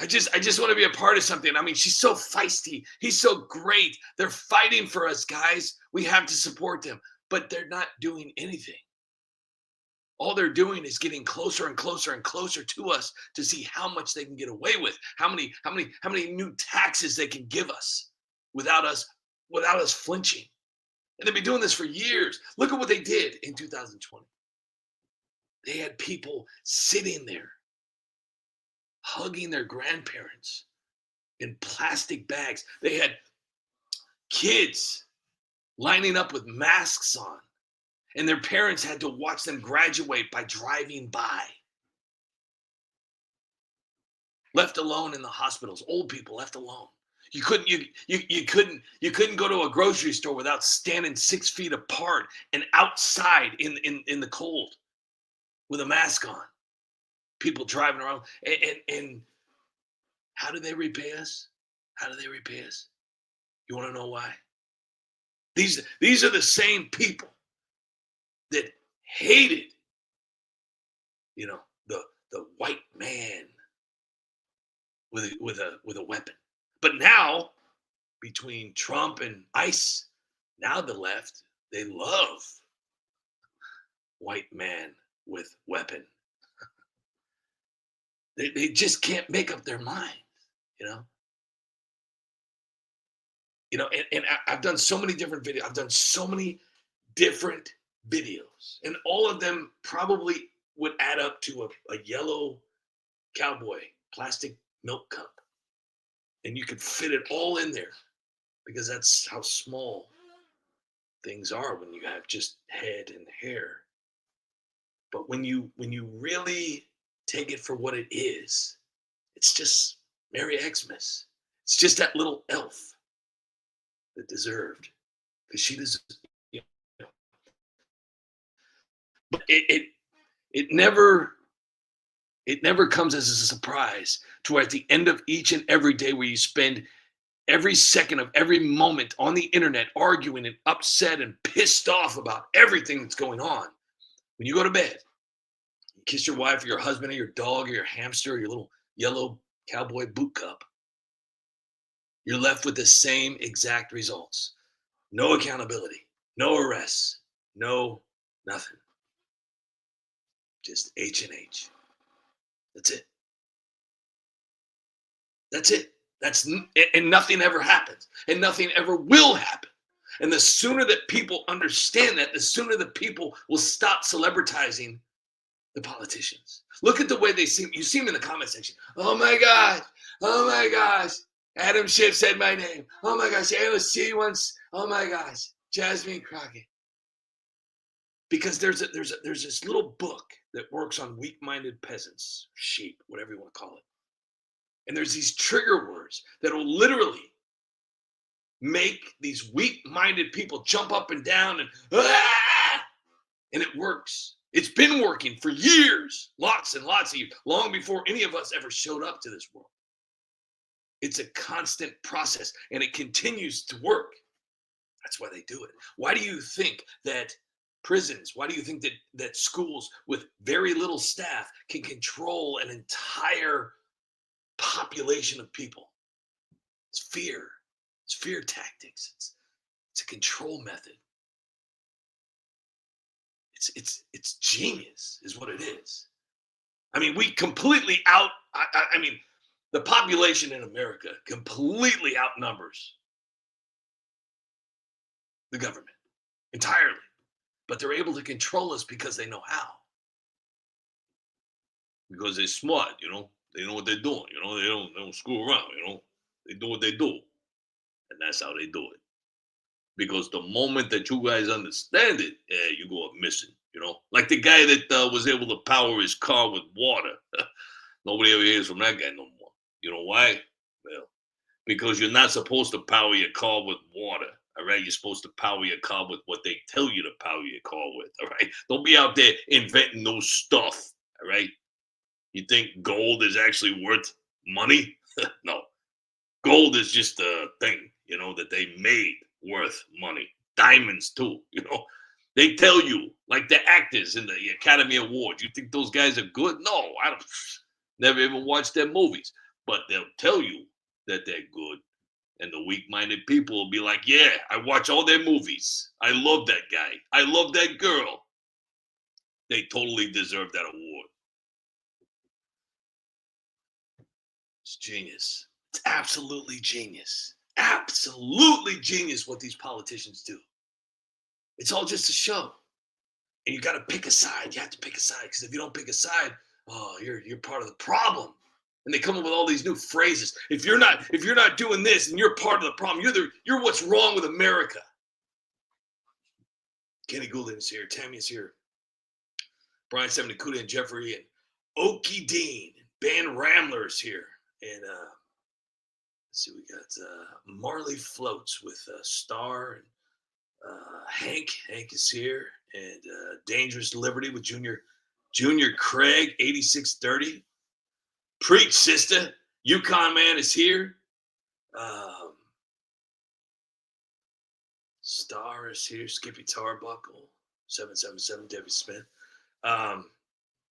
I just want to be a part of something. I mean, she's so feisty. He's so great. They're fighting for us, guys. We have to support them, but they're not doing anything. All they're doing is getting closer and closer and closer to us to see how much they can get away with, how many new taxes they can give us without us flinching. And they've been doing this for years. Look at what they did in 2020. They had people sitting there hugging their grandparents in plastic bags. They had kids lining up with masks on, and their parents had to watch them graduate by driving by. Left alone in the hospitals, old people left alone. You couldn't go to a grocery store without standing 6 feet apart and outside in the cold with a mask on. People driving around. And how do they repay us? How do they repay us? You want to know why? These are the same people that hated, the white man with a weapon. But now, between Trump and ICE, now the left, they love white man with weapon. They just can't make up their mind, And I've done so many different videos. I've done so many different videos, and all of them probably would add up to a yellow cowboy plastic milk cup. And you could fit it all in there, because that's how small things are when you have just head and hair. But when you really take it for what it is, it's just Merry Xmas. It's just that little elf that deserved, because she deserved. But it never comes as a surprise to where at the end of each and every day where you spend every second of every moment on the internet arguing and upset and pissed off about everything that's going on. When you go to bed, you kiss your wife or your husband or your dog or your hamster or your little yellow cowboy boot cup, you're left with the same exact results. No accountability, no arrests, no nothing. Just H&H. That's it. That's it. And nothing ever happens. And nothing ever will happen. And the sooner that people understand that, the sooner that people will stop celebritizing the politicians. Look at the way they seem. You see them in the comment section. Oh my gosh. Oh my gosh. Adam Schiff said my name. Oh my gosh. AOC once. Oh my gosh. Jasmine Crockett. Because there's this little book that works on weak-minded peasants, sheep, whatever you want to call it. And there's these trigger words that will literally make these weak-minded people jump up and down and it works. It's been working for years, lots and lots of years, long before any of us ever showed up to this world. It's a constant process and it continues to work. That's why they do it. Why do you think that prisons, why do you think that schools with very little staff can control an entire population of people? It's fear. It's fear tactics. It's a control method. It's genius is what it is. I mean, we completely the population in America completely outnumbers the government entirely. But they're able to control us because they know how. Because they're smart, you know. They know what they're doing, you know. They don't screw around, you know. They do what they do. And that's how they do it. Because the moment that you guys understand it, you go up missing, you know. Like the guy that was able to power his car with water. Nobody ever hears from that guy no more. You know why? Well, because you're not supposed to power your car with water. All right, you're supposed to power your car with what they tell you to power your car with. All right, don't be out there inventing no stuff. All right, you think gold is actually worth money? No, gold is just a thing, you know, that they made worth money. Diamonds too, you know. They tell you, like the actors in the Academy Awards. You think those guys are good? No, I don't. Never even watched their movies, but they'll tell you that they're good. And the weak-minded people will be like, yeah, I watch all their movies. I love that guy. I love that girl. They totally deserve that award. It's genius. It's absolutely genius. Absolutely genius what these politicians do. It's all just a show. And you got to pick a side. You have to pick a side. Because if you don't pick a side, oh, you're part of the problem. And they come up with all these new phrases. If you're not doing this and you're part of the problem, you're what's wrong with America. Kenny Goulden is here. Tammy is here. Brian Seven-Nakuda and Jeffrey and Okie Dean. Ben Ramler is here. And let's see, we got Marley Floats with Star and Hank. Hank is here. And Dangerous Liberty with Junior Craig, 8630. Preach, sister. Yukon Man is here. Star is here. Skippy Tarbuckle. 777. Debbie Smith.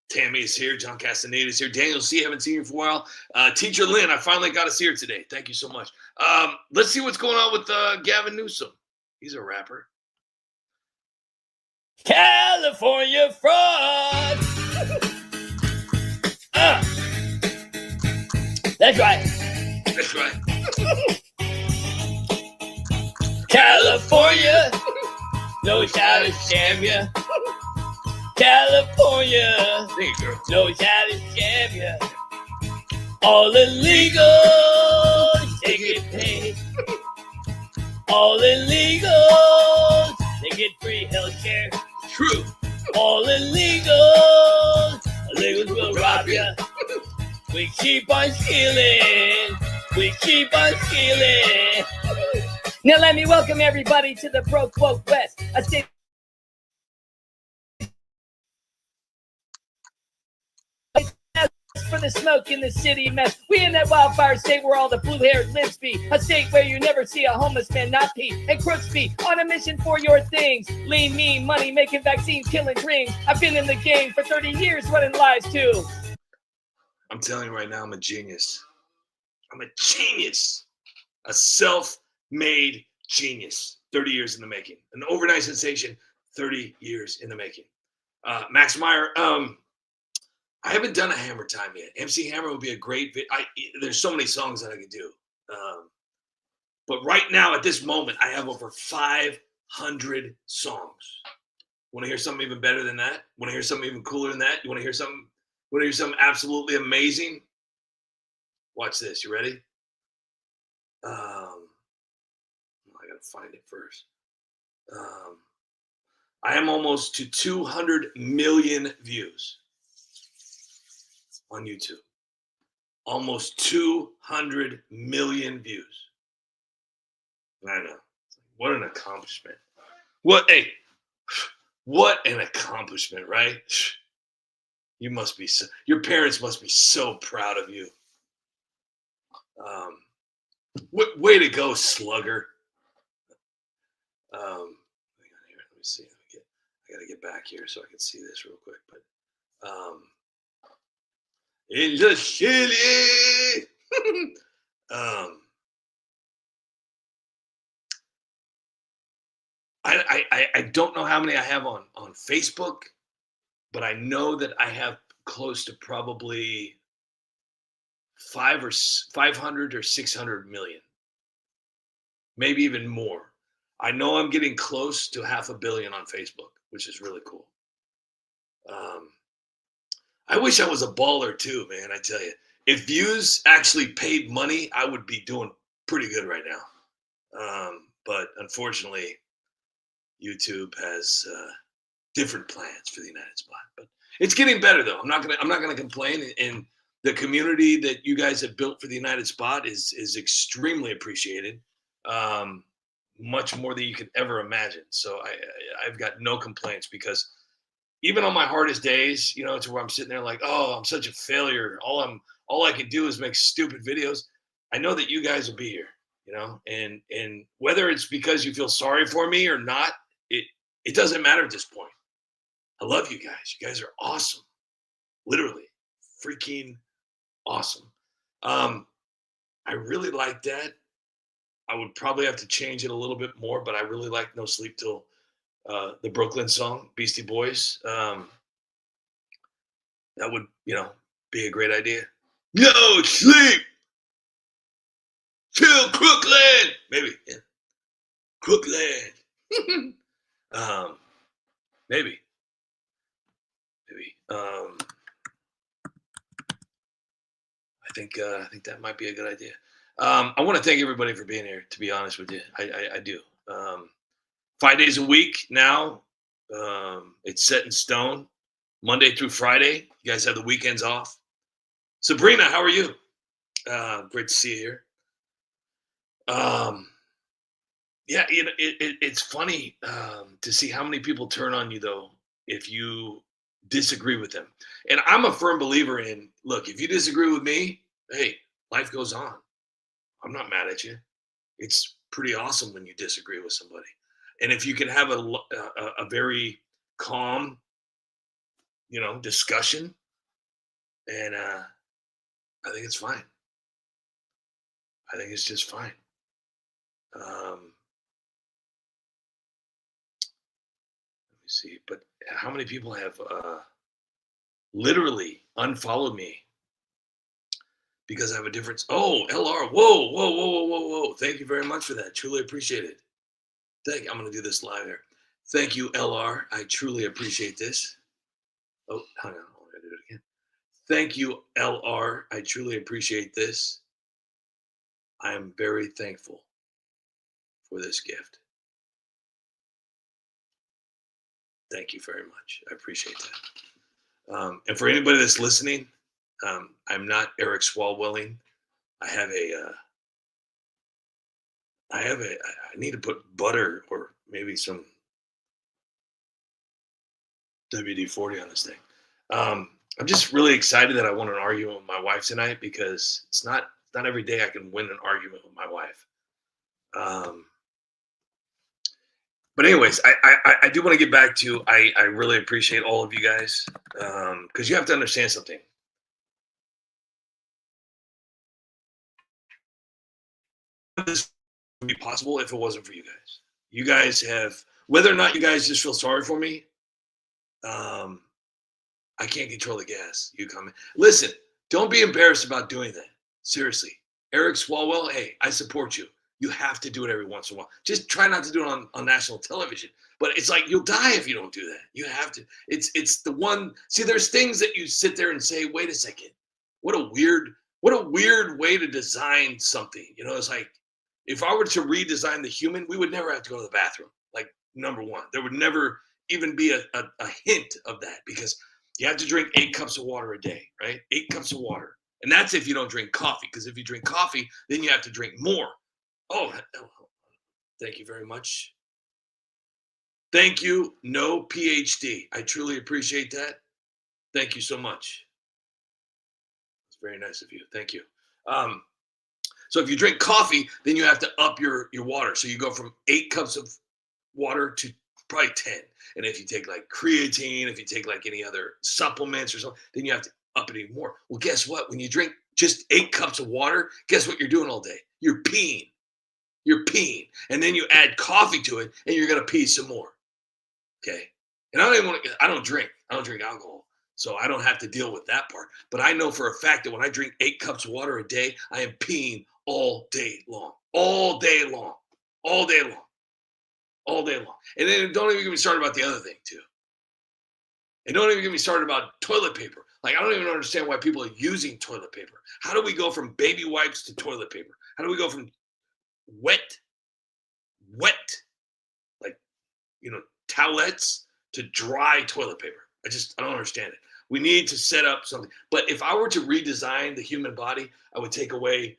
Tammy is here. John Castaneda is here. Daniel C. Haven't seen you for a while. Teacher Lynn, I finally got us here today. Thank you so much. Let's see what's going on with Gavin Newsom. He's a rapper. California fraud. That's right. That's right. California knows how to scam ya. California Sing it, girl. knows how to scam ya. All illegal, they get paid. All illegal, they get free health care. True. All illegals will rob ya. We keep on stealing. We keep on stealing. Now let me welcome everybody to the Broke Woke West. A state for the smoke in the city mess. We in that wildfire state where all the blue-haired lives be. A state where you never see a homeless man not pee. And crooks be on a mission for your things. Lean, mean, money, making vaccines, killing dreams. I've been in the game for 30 years running lies too. I'm telling you right now, I'm a genius. I'm a genius. A self-made genius. 30 years in the making. An overnight sensation, 30 years in the making. Max Meyer, I haven't done a Hammer time yet. MC Hammer would be a great there's so many songs that I could do. But right now, at this moment, I have over 500 songs. Want to hear something even better than that? Want to hear something even cooler than that? You want to hear something absolutely amazing? Watch this. You ready? I gotta find it first. I am almost to 200 million views on YouTube. Almost 200 million views. I know. What an accomplishment. What an accomplishment, right? Your parents must be so proud of you. Way to go, slugger. Hang on here. Let me see. I gotta get back here so I can see this real quick. But in the city. I don't know how many I have on Facebook, but I know that I have close to probably 500 or 600 million, maybe even more. I know I'm getting close to 500 million on Facebook, which is really cool. I wish I was a baller too, man. I tell you, if views actually paid money, I would be doing pretty good right now. But unfortunately, YouTube has different plans for the United Spot. But it's getting better though. I'm not gonna complain. And the community that you guys have built for the United Spot is extremely appreciated. Much more than you could ever imagine. So I've got no complaints, because even on my hardest days, you know, it's where I'm sitting there like, oh, I'm such a failure. All I can do is make stupid videos. I know that you guys will be here, you know, and whether it's because you feel sorry for me or not, it doesn't matter at this point. I love you guys. You guys are awesome. Literally freaking awesome. I really like that. I would probably have to change it a little bit more, but I really like No Sleep Till the Brooklyn song, Beastie Boys. That would, you know, be a great idea. No sleep till Crooklyn. Maybe. Yeah. Crooklyn. Maybe. I think that might be a good idea. I want to thank everybody for being here, to be honest with you. I do. 5 days a week now. It's set in stone. Monday through Friday. You guys have the weekends off. Sabrina, how are you? Great to see you here. Yeah, you know, it's funny to see how many people turn on you, though, if you disagree with them. And I'm a firm believer in, look, if you disagree with me, hey, life goes on. I'm not mad at you. It's pretty awesome when you disagree with somebody. And if you can have a very calm, you know, discussion, and I think it's fine. I think it's just fine. Let me see. But how many people have literally unfollowed me because I have a difference? Oh, LR. Whoa. Thank you very much for that. Truly appreciate it. I'm going to do this live here. Thank you, LR. I truly appreciate this. Oh, hang on. I'm going to do it again. Thank you, LR. I truly appreciate this. I am very thankful for this gift. Thank you very much. I appreciate that. And for anybody that's listening, I'm not Eric Swalwelling. I need to put butter or maybe some WD-40 on this thing. I'm just really excited that I won an argument with my wife tonight, because it's not every day I can win an argument with my wife. But anyways, I do want to get back to, I really appreciate all of you guys, because you have to understand something. This would be possible if it wasn't for you guys. You guys have, whether or not you guys just feel sorry for me, I can't control the gas. You come in. Listen, don't be embarrassed about doing that. Seriously. Eric Swalwell, hey, I support you. You have to do it every once in a while. Just try not to do it on national television. But it's like, you'll die if you don't do that. You have to. It's the one. See, there's things that you sit there and say, wait a second. What a weird way to design something. You know, it's like, if I were to redesign the human, we would never have to go to the bathroom. Like, number one, there would never even be a hint of that, because you have to drink 8 cups of water a day, right? 8 cups of water. And that's if you don't drink coffee, because if you drink coffee, then you have to drink more. Oh, thank you very much. Thank you. No PhD. I truly appreciate that. Thank you so much. It's very nice of you. Thank you. So if you drink coffee, then you have to up your water. So you go from 8 cups of water to probably 10. And if you take like creatine, if you take like any other supplements or something, then you have to up it even more. Well, guess what? When you drink just 8 cups of water, guess what you're doing all day? You're peeing. You're peeing. And then you add coffee to it, and you're going to pee some more. Okay? And I don't drink alcohol. So I don't have to deal with that part. But I know for a fact that when I drink 8 cups of water a day, I am peeing all day long. All day long. All day long. All day long. And then don't even get me started about the other thing, too. And don't even get me started about toilet paper. Like, I don't even understand why people are using toilet paper. How do we go from baby wipes to toilet paper? How do we go from wet, like, you know, towelettes to dry toilet paper? I don't understand it. We need to set up something. But if I were to redesign the human body, I would take away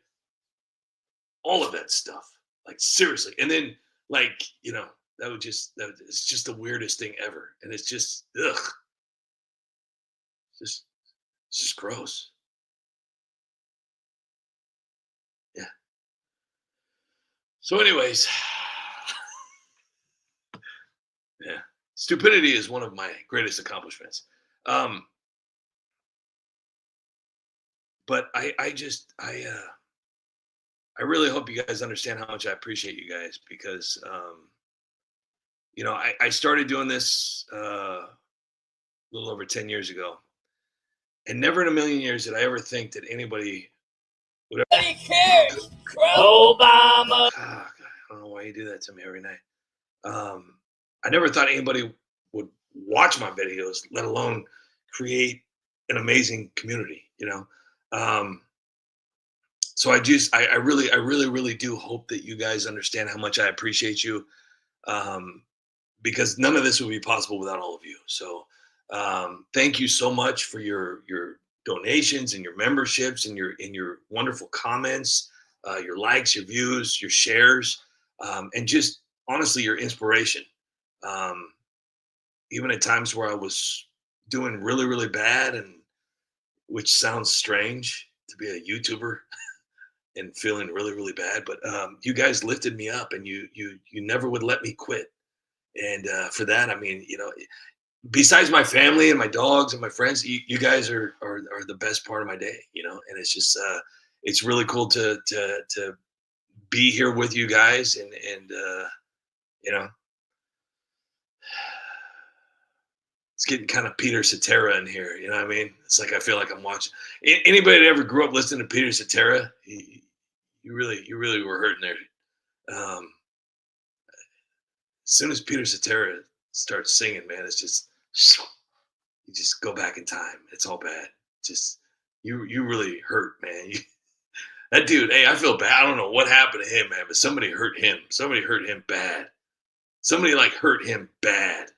all of that stuff. Like, seriously. And then, like, you know, it's just the weirdest thing ever. And it's just, ugh. It's just gross. Yeah. So anyways, yeah. Stupidity is one of my greatest accomplishments. But I really hope you guys understand how much I appreciate you guys, because, you know, I started doing this a little over 10 years ago. And never in a million years did I ever think that anybody would ever. Nobody cares. Obama. God, I don't know why you do that to me every night. I never thought anybody would watch my videos, let alone create an amazing community, you know? So I really do hope that you guys understand how much I appreciate you, because none of this would be possible without all of you. So thank you so much for your donations and your memberships and your wonderful comments, your likes, your views, your shares, and just honestly your inspiration. Even at times where I was doing really, really bad, and which sounds strange to be a YouTuber and feeling really, really bad, but you guys lifted me up, and you never would let me quit. And for that, I mean, you know, besides my family and my dogs and my friends, you guys are the best part of my day, you know. And it's just it's really cool to be here with you guys, and you know, it's getting kind of Peter Cetera in here, you know what I mean? It's like I feel like I'm watching anybody that ever grew up listening to Peter Cetera. You really were hurting there. As soon as Peter Cetera starts singing, man, it's just, you just go back in time. It's all bad. Just you really hurt, man. That dude, hey, I feel bad. I don't know what happened to him, man, but somebody hurt him. Somebody hurt him bad. Somebody like hurt him bad.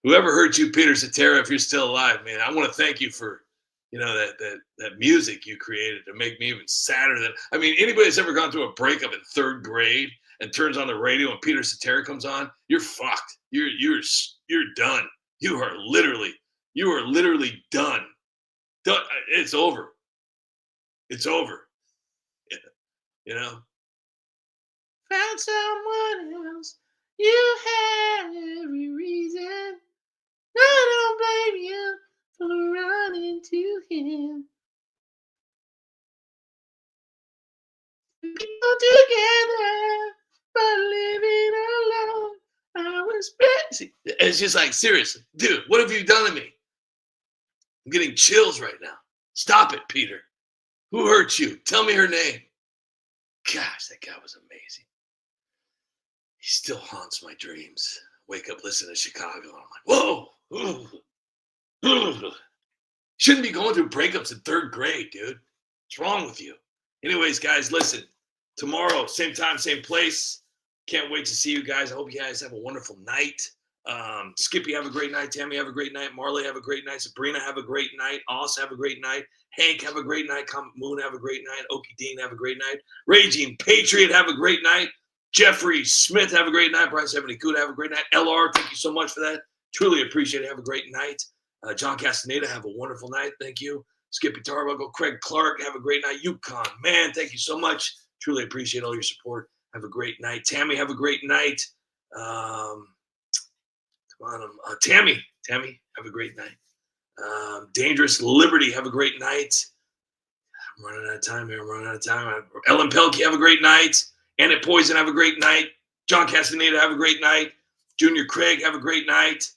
Whoever hurt you, Peter Cetera, if you're still alive, man, I want to thank you for, you know, that music you created to make me even sadder than. I mean, anybody that's ever gone through a breakup in 3rd grade and turns on the radio and Peter Cetera comes on, you're fucked. You're done. You are literally, You are literally done. It's over. It's over. You know? Found someone else. You had every reason. I don't blame you for running to him. People together, but living alone. I was busy. It's just like, seriously, dude, what have you done to me? I'm getting chills right now. Stop it, Peter. Who hurt you? Tell me her name. Gosh, that guy was amazing. He still haunts my dreams. Wake up, listen to Chicago. And I'm like, whoa. Shouldn't be going through breakups in 3rd grade, dude. What's wrong with you? Anyways, guys, listen. Tomorrow, same time, same place. Can't wait to see you guys. I hope you guys have a wonderful night. Skippy, have a great night. Tammy, have a great night. Marley, have a great night. Sabrina, have a great night. Oz, have a great night. Hank, have a great night. Moon, have a great night. Okie Dean, have a great night. Raging Patriot, have a great night. Jeffrey Smith, have a great night. Bryce Ebony Kuda, have a great night. LR, thank you so much for that. Truly appreciate it. Have a great night. John Castaneda, have a wonderful night. Thank you. Skippy Tarbuckle, Craig Clark, have a great night. Yukon, man, thank you so much. Truly appreciate all your support. Have a great night. Tammy, have a great night. Tammy, have a great night. Dangerous Liberty, have a great night. I'm running out of time here. Ellen Pelkey, have a great night. Annette Poison, have a great night. John Castaneda, have a great night. Junior Craig, have a great night.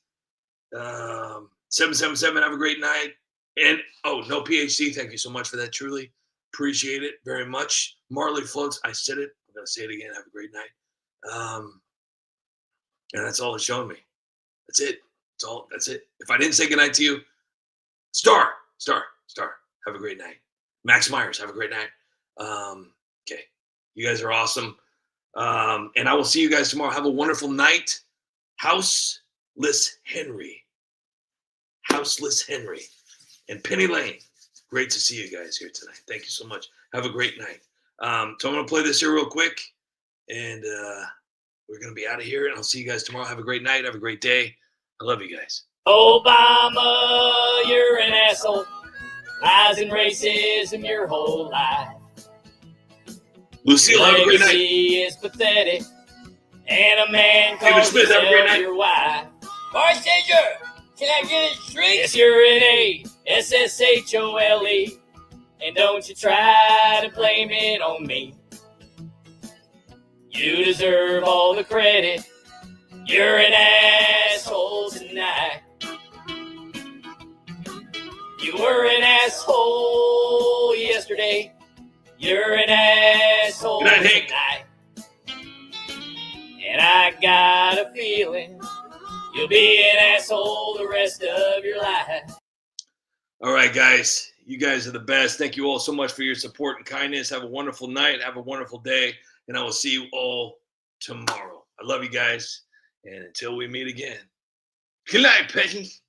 777, have a great night. And, no PhD, thank you so much for that. Truly appreciate it very much. Marley Floats, I said it. I'm going to say it again. Have a great night. And that's all it's shown me. That's it. That's it. If I didn't say goodnight to you, Star, have a great night. Max Myers, have a great night. Okay. You guys are awesome. And I will see you guys tomorrow. Have a wonderful night. Houseless Henry. And Penny Lane. Great to see you guys here tonight. Thank you so much. Have a great night. So I'm going to play this here real quick. And we're going to be out of here. And I'll see you guys tomorrow. Have a great night. Have a great day. I love you guys. Obama, you're an asshole. Lies and racism your whole life. Lucille, have a great night. Legacy is pathetic. And a man David calls Smith, have a great himself night. your wife. Bartender, can I get it straight? Yes, you're an ASSHOLE. And don't you try to blame it on me. You deserve all the credit. You're an asshole tonight. You were an asshole yesterday. You're an asshole Good night, Hank. tonight. And I got a feeling you'll be an asshole the rest of your life. All right, guys. You guys are the best. Thank you all so much for your support and kindness. Have a wonderful night. Have a wonderful day. And I will see you all tomorrow. I love you guys. And until we meet again, good night, peasants.